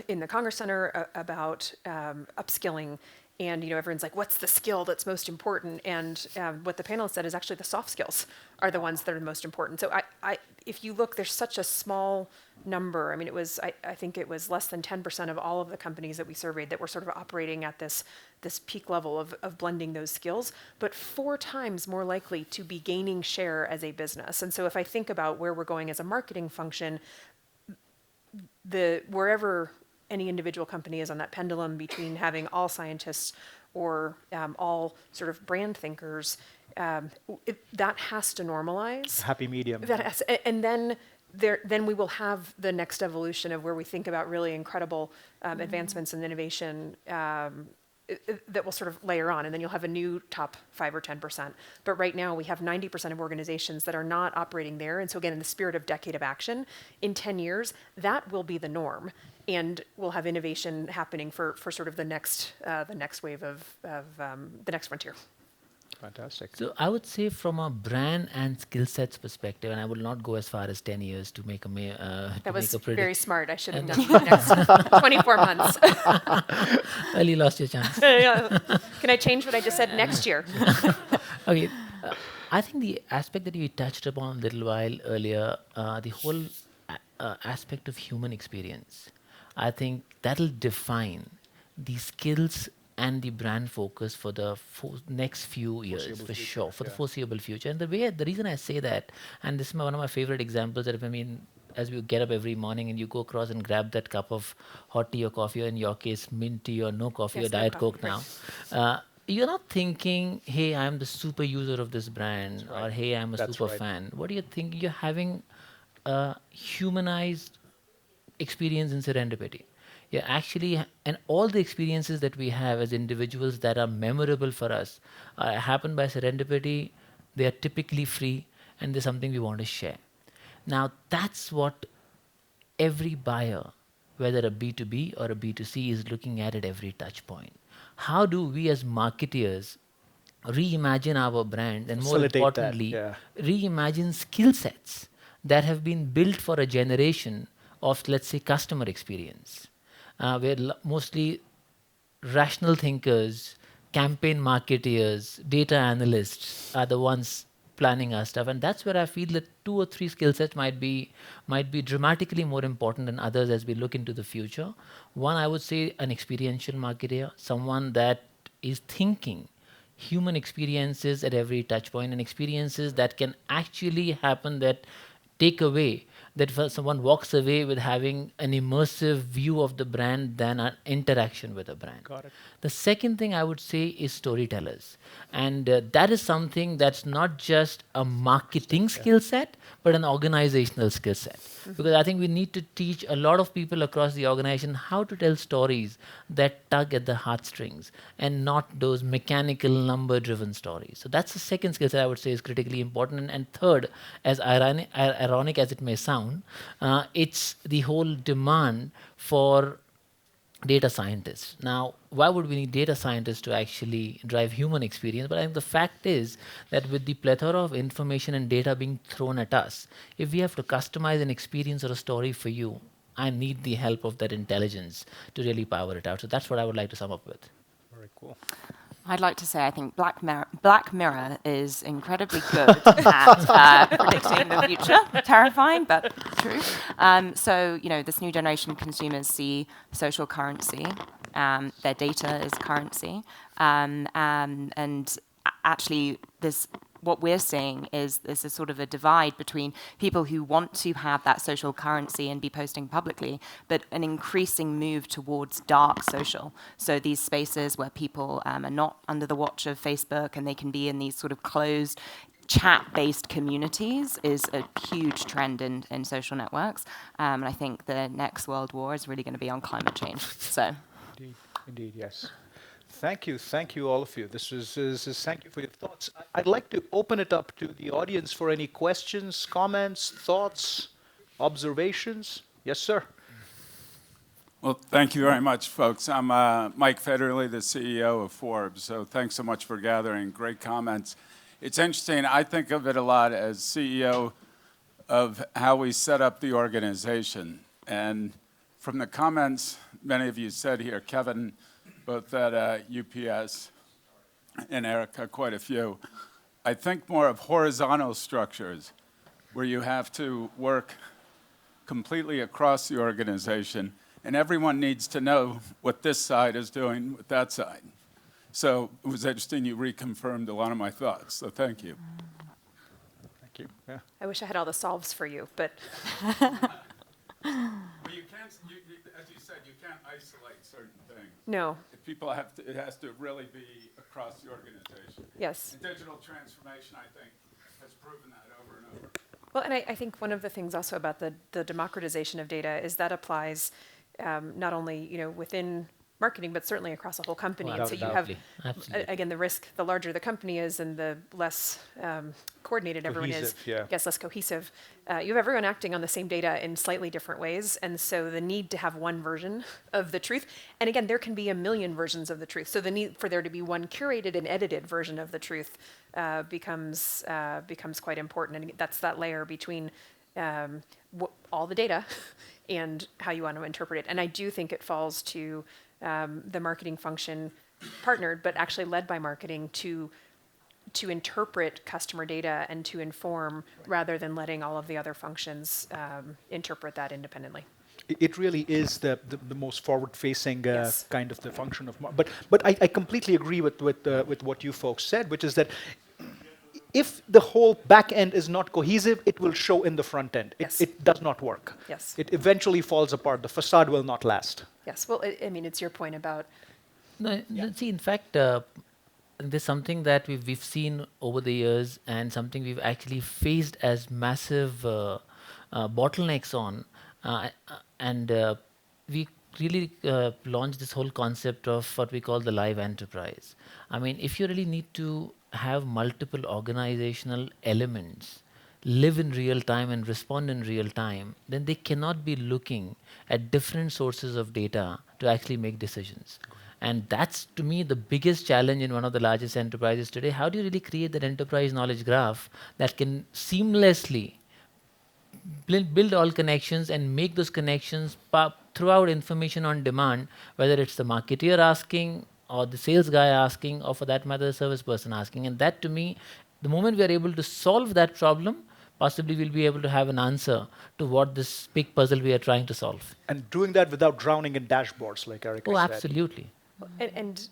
Speaker 3: in the Congress Center about upskilling. And everyone's like, what's the skill that's most important? And what the panelists said is actually the soft skills are the ones that are the most important. So if you look, there's such a small number. I mean, I think it was less than 10% of all of the companies that we surveyed that were sort of operating at this peak level of blending those skills, but 4 times more likely to be gaining share as a business. And so if I think about where we're going as a marketing function, wherever any individual company is on that pendulum between having all scientists or all sort of brand thinkers, that has to normalize.
Speaker 2: Happy medium.
Speaker 3: And then we will have the next evolution of where we think about really incredible advancements in innovation that will sort of layer on, and then you'll have a new top 5 or 10%. But right now we have 90% of organizations that are not operating there. And so again, in the spirit of decade of action, in 10 years, that will be the norm. And we'll have innovation happening for sort of the next wave of the next frontier.
Speaker 2: Fantastic.
Speaker 4: So I would say from a brand and skill sets perspective, and I will not go as far as 10 years to make a
Speaker 3: that was
Speaker 4: prediction.
Speaker 3: Very smart. I should have done the next 24 months.
Speaker 4: Well, you lost your chance.
Speaker 3: Can I change what I just said next year?
Speaker 4: Okay. I think the aspect that we touched upon a little while earlier, the whole aspect of human experience, I think that'll define the skills and the brand focus for the next few years, for sure, for the foreseeable future. And the reason I say that, and this is one of my favorite examples, that as we get up every morning and you go across and grab that cup of hot tea or coffee, or in your case, mint tea or no coffee or Diet Coke now, you're not thinking, hey, I'm the super user of this brand, or hey, I'm a super fan. What do you think? You're having a humanized experience in serendipity. Yeah, actually, and all the experiences that we have as individuals that are memorable for us happen by serendipity. They are typically free, and they're something we want to share. Now, that's what every buyer, whether a B2B or a B2C, is looking at every touch point. How do we as marketeers reimagine our brand, and more importantly, reimagine skill sets that have been built for a generation of, let's say, customer experience, where mostly rational thinkers, campaign marketeers, data analysts are the ones planning our stuff. And that's where I feel that 2 or 3 skill sets might be dramatically more important than others as we look into the future. One, I would say an experiential marketer, someone that is thinking human experiences at every touch point, and experiences that can actually happen, that take away, that someone walks away with having an immersive view of the brand than an interaction with a brand.
Speaker 2: Got it.
Speaker 4: The second thing I would say is storytellers. And that is something that's not just a marketing skill set, but an organizational skill set. Because I think we need to teach a lot of people across the organization how to tell stories that tug at the heartstrings, and not those mechanical number-driven stories. So that's the second skill set I would say is critically important. And third, as ironic as it may sound, it's the whole demand for data scientists. Now, why would we need data scientists to actually drive human experience? But I think the fact is that with the plethora of information and data being thrown at us, if we have to customize an experience or a story for you, I need the help of that intelligence to really power it out. So that's what I would like to sum up with.
Speaker 2: Very cool.
Speaker 5: I'd like to say I think Black Mirror is incredibly good at predicting the future. Terrifying, but true. So, this new generation of consumers see social currency. Their data is currency. And actually, what we're seeing is there's a sort of a divide between people who want to have that social currency and be posting publicly, but an increasing move towards dark social. So these spaces where people are not under the watch of Facebook, and they can be in these sort of closed chat-based communities, is a huge trend in social networks. And I think the next world war is really going to be on climate change. So,
Speaker 2: Indeed, yes. Thank you, all of you. This is thank you for your thoughts. I'd like to open it up to the audience for any questions, comments, thoughts, observations. Yes, sir.
Speaker 9: Well, thank you very much, folks. I'm Mike Federley, the CEO of Forbes. So thanks so much for gathering. Great comments. It's interesting. I think of it a lot as CEO of how we set up the organization. And from the comments many of you said here, Kevin, both at UPS and Erika, quite a few. I think more of horizontal structures where you have to work completely across the organization, and everyone needs to know what this side is doing with that side. So it was interesting you reconfirmed a lot of my thoughts, so thank you.
Speaker 2: Thank you. Yeah.
Speaker 3: I wish I had all the solves for you, but
Speaker 9: Well, you can't, as you said, you can't isolate certain things.
Speaker 3: no.
Speaker 9: If people have to, it has to really be across the organization.
Speaker 3: Yes.
Speaker 9: And digital transformation, I think, has proven that over and over.
Speaker 3: Well, and I think one of the things also about the democratization of data is that applies not only within marketing, but certainly across a whole company.
Speaker 4: Well,
Speaker 3: and so you have,
Speaker 4: absolutely.
Speaker 3: again, the risk, the larger the company is and the less coordinated everyone is,
Speaker 2: Cohesive, yeah.
Speaker 3: I guess less cohesive. You have everyone acting on the same data in slightly different ways. And so the need to have one version of the truth, and again, there can be a million versions of the truth. So the need for there to be one curated and edited version of the truth becomes quite important. And that's that layer between all the data and how you want to interpret it. And I do think it falls to the marketing function, partnered, but actually led by marketing, to interpret customer data and to inform, rather than letting all of the other functions interpret that independently.
Speaker 2: It really is the most forward-facing
Speaker 3: Yes.
Speaker 2: kind of the function of. But I completely agree with what you folks said, which is that if the whole back end is not cohesive, it will show in the front end.
Speaker 3: Yes.
Speaker 2: It does not work.
Speaker 3: Yes.
Speaker 2: It eventually falls apart. The facade will not last.
Speaker 3: Yes. Well, I mean, it's your point about
Speaker 4: No, see, in fact, there's something that we've seen over the years, and something we've actually faced as massive bottlenecks on, and we really launched this whole concept of what we call the live enterprise. I mean, if you really need to have multiple organizational elements live in real time and respond in real time, then they cannot be looking at different sources of data to actually make decisions. And that's, to me, the biggest challenge in one of the largest enterprises today. How do you really create that enterprise knowledge graph that can seamlessly build all connections and make those connections throughout information on demand, whether it's the marketeer asking or the sales guy asking, or for that matter, the service person asking. And that, to me, the moment we are able to solve that problem, possibly we'll be able to have an answer to what this big puzzle we are trying to solve.
Speaker 2: And doing that without drowning in dashboards, like Erika said.
Speaker 4: Absolutely.
Speaker 3: And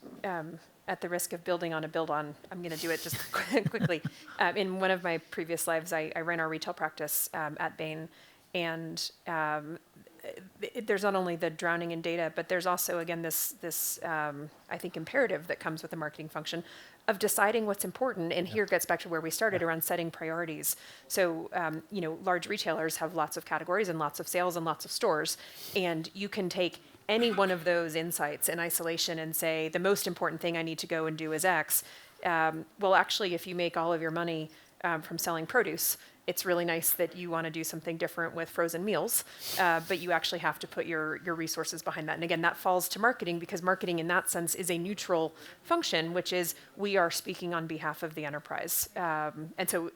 Speaker 3: at the risk of building on a build on, I'm going to do it just quickly. In one of my previous lives, I ran our retail practice at Bain, and there's not only the drowning in data, but there's also, again, this I think, imperative that comes with the marketing function of deciding what's important. And here it gets back to where we started around setting priorities. So, large retailers have lots of categories and lots of sales and lots of stores, and you can take any one of those insights in isolation and say, the most important thing I need to go and do is X. Well, actually, if you make all of your money from selling produce, it's really nice that you want to do something different with frozen meals, but you actually have to put your resources behind that. And again, that falls to marketing, because marketing in that sense is a neutral function, which is we are speaking on behalf of the enterprise. And so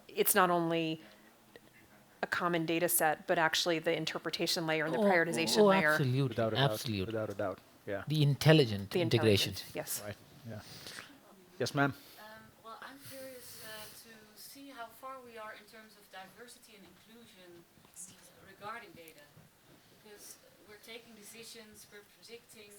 Speaker 3: it's not only a common data set, but actually the interpretation layer and the prioritization layer.
Speaker 4: Absolutely.
Speaker 2: Without a doubt. Yeah.
Speaker 4: The intelligent integration.
Speaker 3: Yes.
Speaker 2: Right. Yeah. Yes, ma'am.
Speaker 10: Well, I'm curious to see how far we are in terms of diversity and inclusion regarding data, because we're taking decisions, we're predicting,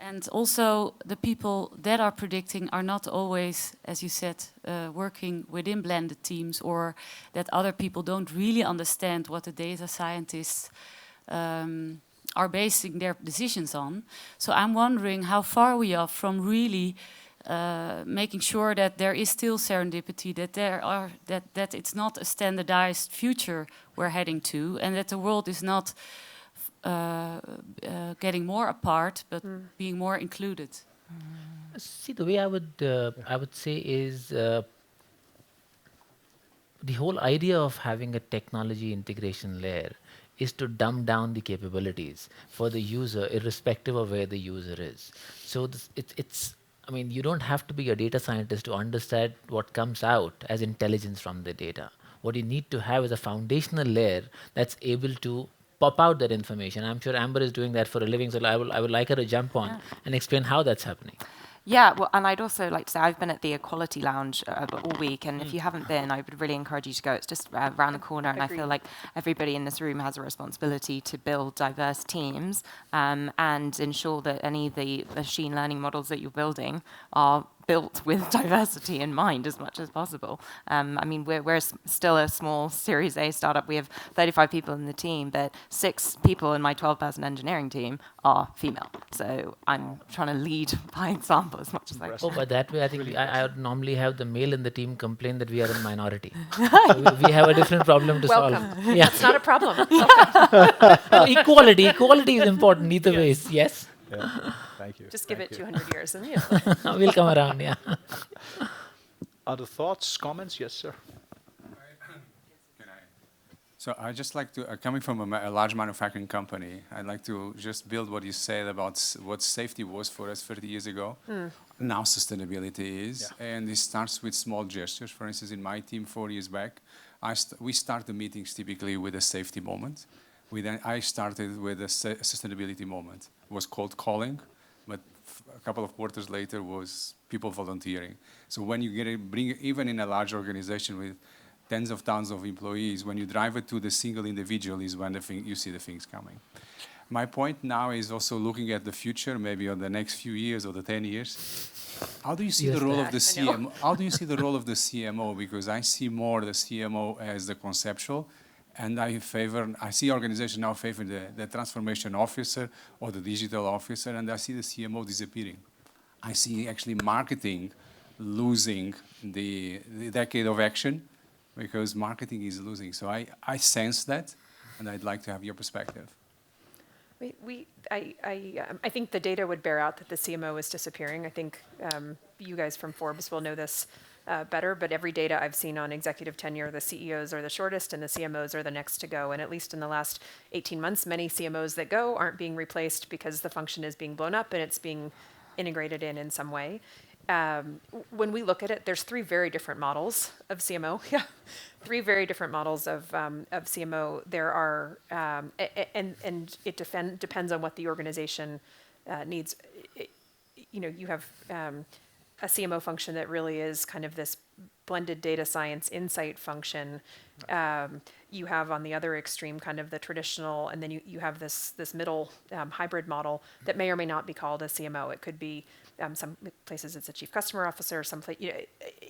Speaker 10: and also the people that are predicting are not always, as you said, working within blended teams, or that other people don't really understand what the data scientists are basing their decisions on. So I'm wondering how far we are from really making sure that there is still serendipity, that it's not a standardized future we're heading to, and that the world is not getting more apart, but being more included.
Speaker 4: See, the way I would say is the whole idea of having a technology integration layer is to dumb down the capabilities for the user, irrespective of where the user is. So I mean, you don't have to be a data scientist to understand what comes out as intelligence from the data. What you need to have is a foundational layer that's able to pop out that information. I'm sure Amber is doing that for a living, so I would like her to jump on and explain how that's happening.
Speaker 5: Yeah, well, and I'd also like to say I've been at the Equality Lounge all week, and if you haven't been, I would really encourage you to go. It's just around the corner, and I feel like everybody in this room has a responsibility to build diverse teams and ensure that any of the machine learning models that you're building are built with diversity in mind as much as possible. I mean, we're still a small Series A startup. We have 35 people in the team, but 6 people in my 12-person engineering team are female. So I'm trying to lead by example as much as I can.
Speaker 4: Oh, but that way, I think I would normally have the male in the team complain that we are in minority. So we have a different problem to solve. Yeah.
Speaker 3: It's not a problem.
Speaker 4: Equality is important either ways. Yes.
Speaker 2: Yeah. Thank you.
Speaker 3: Just give it 200 years and
Speaker 4: We'll come around, yeah.
Speaker 2: Other thoughts, comments? Yes, sir.
Speaker 11: So I just like to, coming from a large manufacturing company, I'd like to just build what you said about what safety was for us 30 years ago. Now sustainability is, and it starts with small gestures. For instance, in my team 4 years back, we start the meetings typically with a safety moment. I started with a sustainability moment. It was cold calling, but a couple of quarters later was people volunteering. So when you bring, even in a large organization with tens of thousands of employees, when you drive it to the single individual is when you see the things coming. My point now is also looking at the future, maybe on the next few years or the 10 years. How do you see the role of the CMO? How do you see the role of the CMO? Because I see more the CMO as the conceptual, And I see organizations now favor the transformation officer or the digital officer, and I see the CMO disappearing. I see actually marketing losing the decade of action because marketing is losing. So I sense that, and I'd like to have your perspective.
Speaker 3: I think the data would bear out that the CMO is disappearing. I think you guys from Forbes will know this better, but every data I've seen on executive tenure, the CEOs are the shortest and the CMOs are the next to go. And at least in the last 18 months, many CMOs that go aren't being replaced because the function is being blown up and it's being integrated in some way. When we look at it, there's three very different models of CMO. Yeah, three very different models of CMO. There are, and it depends on what the organization needs. You have a CMO function that really is kind of this blended data science insight function. You have on the other extreme kind of the traditional, and then you have this middle hybrid model that may or may not be called a CMO. It could be some places it's a chief customer officer, some place,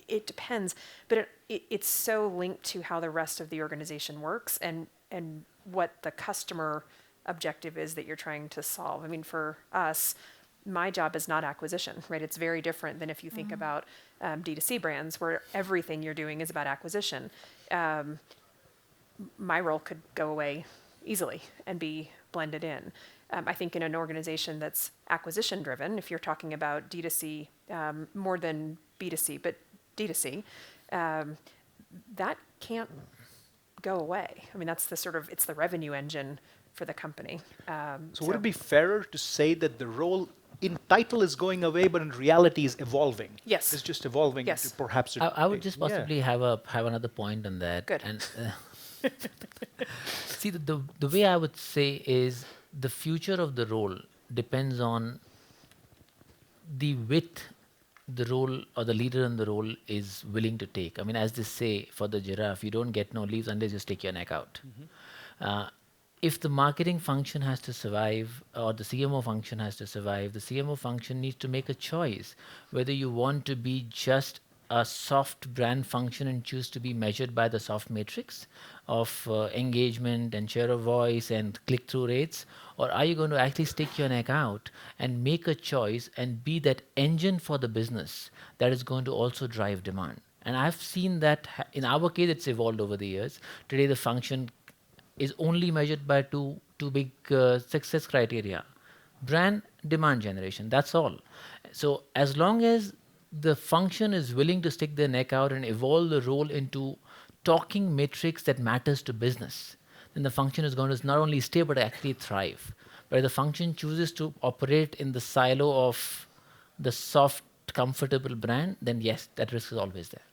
Speaker 3: it depends, but it's so linked to how the rest of the organization works and what the customer objective is that you're trying to solve. I mean, for us, my job is not acquisition, right? It's very different than if you think about D2C brands where everything you're doing is about acquisition. My role could go away easily and be blended in. I think in an organization that's acquisition driven, if you're talking about D2C more than B2C, but D2C, that can't go away. I mean, that's it's the revenue engine for the company.
Speaker 2: So would it be fairer to say that the role in title is going away, but in reality is evolving?
Speaker 3: Yes.
Speaker 2: It's just evolving.
Speaker 3: Yes.
Speaker 2: To perhaps.
Speaker 4: I would just possibly have another point on that.
Speaker 3: Good.
Speaker 4: And see, the way I would say is the future of the role depends on the width the role or the leader in the role is willing to take. I mean, as they say for the giraffe, you don't get no leaves unless you stick your neck out. If the marketing function has to survive or the CMO function has to survive, the CMO function needs to make a choice whether you want to be just a soft brand function and choose to be measured by the soft matrix of engagement and share of voice and click-through rates, or are you going to actually stick your neck out and make a choice and be that engine for the business that is going to also drive demand? And I've seen that in our case, it's evolved over the years. Today, the function is only measured by two big success criteria: brand, demand generation. That's all. So as long as the function is willing to stick their neck out and evolve the role into talking metrics that matters to business, then the function is going to not only stay but actually thrive. But if the function chooses to operate in the silo of the soft, comfortable brand, then yes, that risk is always there.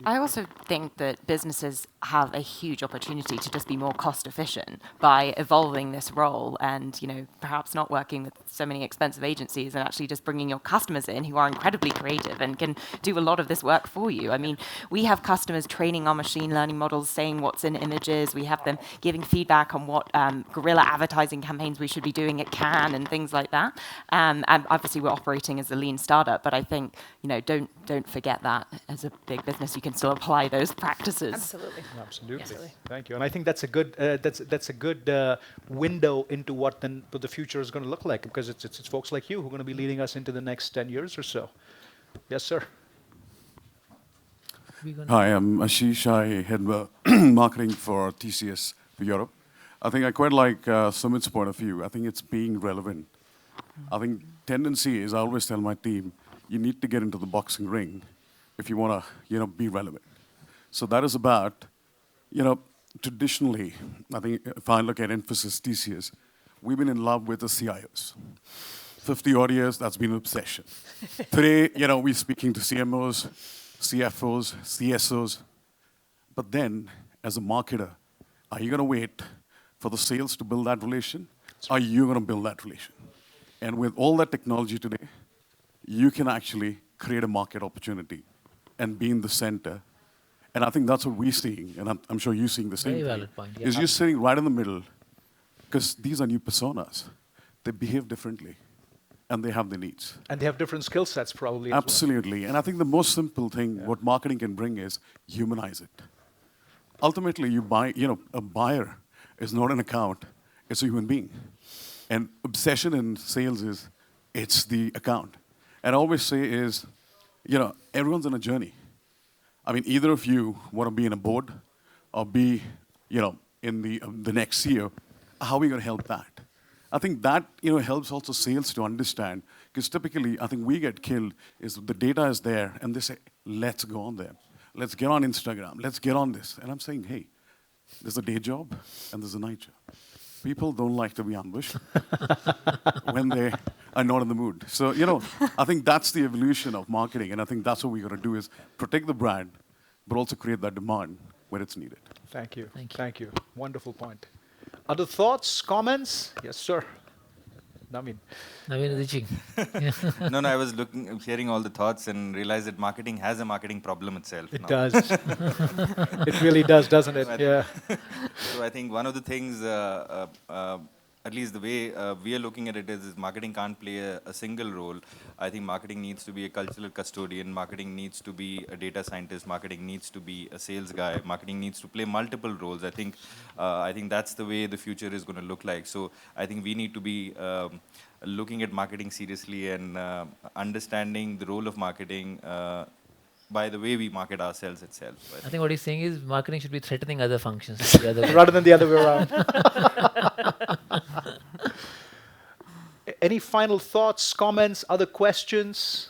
Speaker 5: I also think that businesses have a huge opportunity to just be more cost efficient by evolving this role and, perhaps not working with so many expensive agencies and actually just bringing your customers in who are incredibly creative and can do a lot of this work for you. I mean, we have customers training our machine learning models, saying what's in images. We have them giving feedback on what guerrilla advertising campaigns we should be doing at Cannes and things like that. And obviously we're operating as a lean startup, but I think, don't forget that as a big business, you can still apply those practices.
Speaker 3: Absolutely.
Speaker 2: Absolutely. Thank you. And I think that's a good that's a good window into what the future is going to look like, because it's folks like you who are going to be leading us into the next 10 years or so. Yes, sir.
Speaker 12: Hi, I'm Ashish. I head marketing for TCS for Europe. I think I quite like Sumit's point of view. I think it's being relevant. I think tendency is, I always tell my team, you need to get into the boxing ring if you want to, be relevant. So that is about, traditionally, I think if I look at Infosys, TCS, we've been in love with the CIOs. 50 odd years, that's been an obsession. Today, we're speaking to CMOs, CFOs, CSOs. But then, as a marketer, are you going to wait for the sales to build that relation? Or are you going to build that relation? And with all that technology today, you can actually create a market opportunity and be in the center. And I think that's what we're seeing, and I'm sure you're seeing the same thing.
Speaker 4: Very valid point. Yeah.
Speaker 12: Is you're sitting right in the middle, because these are new personas. They behave differently, and they have their needs.
Speaker 2: And they have different skill sets probably.
Speaker 12: Absolutely. And I think the most simple thing what marketing can bring is humanize it. ultimately, you buy, a buyer is not an account, it's a human being. And obsession in sales is, it's the account. And I always say is, everyone's on a journey. I mean, either of you want to be in a board or be, in the next CEO. How are we going to help that? I think that, helps also sales to understand, because typically, I think we get killed is the data is there, and they say, let's go on there. Let's get on Instagram. Let's get on this. And I'm saying, hey, there's a day job and there's a night job. People don't like to be ambushed when they are not in the mood. So, I think that's the evolution of marketing, and I think that's what we got to do is protect the brand, but also create that demand where it's needed.
Speaker 2: Thank you. Thank you. Wonderful point. Other thoughts, comments? Yes, sir. Naveen.
Speaker 4: Naveen is itching.
Speaker 13: No, I was hearing all the thoughts and realized that marketing has a marketing problem itself.
Speaker 2: It does. It really does, doesn't it? Yeah.
Speaker 13: So I think one of the things, at least the way we are looking at it is marketing can't play a single role. I think marketing needs to be a cultural custodian, marketing needs to be a data scientist, marketing needs to be a sales guy, marketing needs to play multiple roles. I think that's the way the future is going to look like. So I think we need to be looking at marketing seriously and understanding the role of marketing by the way we market ourselves itself. So
Speaker 4: I think what he's saying is marketing should be threatening other functions
Speaker 2: rather than the other way around. Any final thoughts, comments, other questions?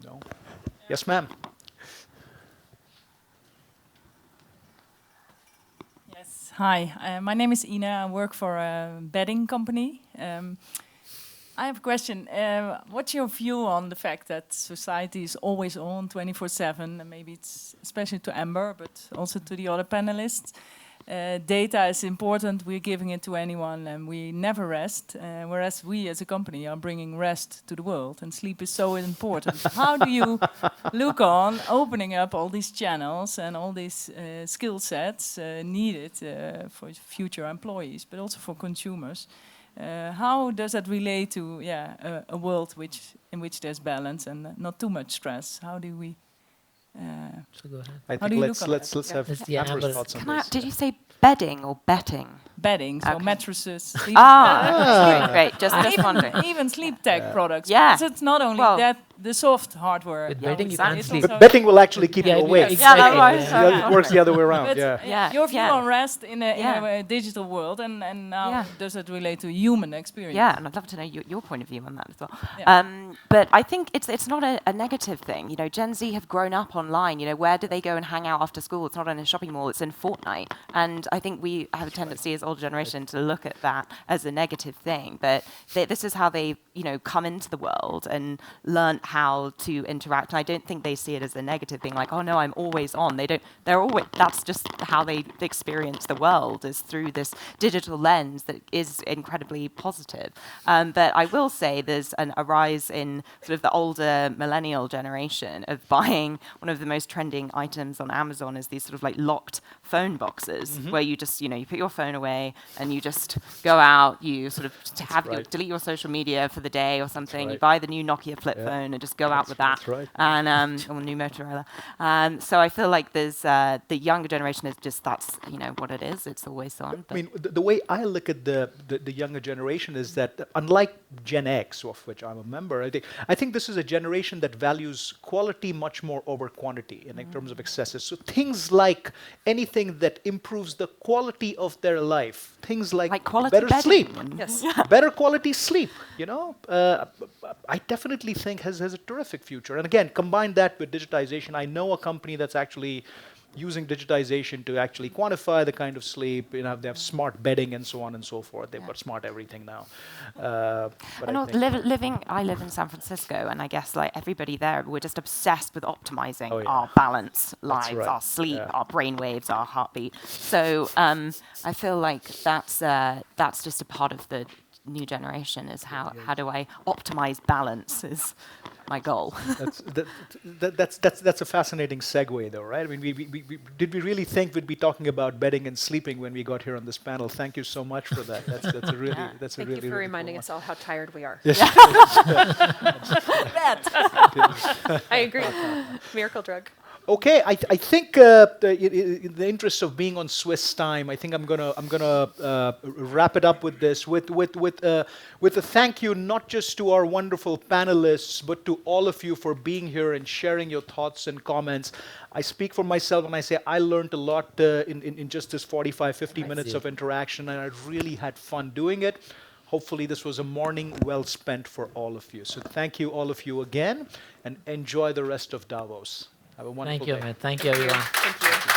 Speaker 2: No? Yes, ma'am.
Speaker 14: Yes, hi. My name is Ina. I work for a bedding company. I have a question. What's your view on the fact that society is always on 24/7, and maybe it's especially to Amber, but also to the other panelists? Data is important, we're giving it to anyone, and we never rest, whereas we as a company are bringing rest to the world, and sleep is so important. How do you look on opening up all these channels and all these skill sets needed for future employees, but also for consumers? How does that relate to a world in which there's balance and not too much stress? How do we?
Speaker 4: So go ahead.
Speaker 2: I think let's have Amber's thoughts on this.
Speaker 5: Did you say bedding or betting?
Speaker 14: Bedding, so
Speaker 5: Okay.
Speaker 14: mattresses. Sleep
Speaker 5: Great. Just wondering.
Speaker 14: even sleep tech products.
Speaker 5: Yeah.
Speaker 14: Because it's not only
Speaker 5: Well,
Speaker 14: that, the soft hardware.
Speaker 4: With bedding, you can't sleep.
Speaker 2: But betting will actually keep you awake.
Speaker 4: exactly.
Speaker 2: It works the other way around.
Speaker 14: But your view on rest in a digital world, and now does it relate to human experience?
Speaker 5: Yeah, and I'd love to know your point of view on that as well.
Speaker 14: Yeah.
Speaker 5: But I think it's not a negative thing. Gen Z have grown up online. Where do they go and hang out after school? It's not in a shopping mall. It's in Fortnite. And I think we have a tendency as older generation to look at that as a negative thing. But this is how they come into the world and learn how to interact. And I don't think they see it as a negative thing, like, oh no, I'm always on. They don't. They're always. That's just how they experience the world, is through this digital lens that is incredibly positive. But I will say there's a rise in sort of the older millennial generation of buying one of the most trending items on Amazon is these sort of like locked phone boxes where you just you put your phone away and you just go out. You sort of delete your social media for the day or something. You buy the new Nokia flip phone and just go out with that. And or new Motorola. So I feel like there's the younger generation is just that's what it is. It's always on.
Speaker 2: I mean, the way I look at the younger generation is that unlike Gen X, of which I'm a member, I think this is a generation that values quality much more over quantity in terms of excesses. So things like anything that improves the quality of their life, things like better sleep, better quality sleep. I definitely think has a terrific future. And again, combine that with digitization. I know a company that's actually using digitization to actually quantify the kind of sleep. They have smart bedding and so on and so forth. They've got smart everything now.
Speaker 5: I live in San Francisco, and I guess like everybody there, we're just obsessed with optimizing our balance lives, our sleep, our brain waves, our heartbeat. So I feel like that's just a part of the new generation, is how do I optimize balance is my goal.
Speaker 2: That's a fascinating segue, though, right? I mean, did we really think we'd be talking about bedding and sleeping when we got here on this panel? Thank you so much for that.
Speaker 3: Thank you for reminding us all how tired we are.
Speaker 2: Yes.
Speaker 3: I agree. Miracle drug.
Speaker 2: Okay, I think in the interest of being on Swiss time, I think I'm gonna wrap it up with this with a thank you not just to our wonderful panelists, but to all of you for being here and sharing your thoughts and comments. I speak for myself when I say I learned a lot in just this 45, 50 minutes of interaction, and I really had fun doing it. Hopefully this was a morning well spent for all of you. So thank you all of you again, and enjoy the rest of Davos. Have a wonderful day.
Speaker 4: Thank you, Amit. Thank you, everyone.
Speaker 3: Thank you.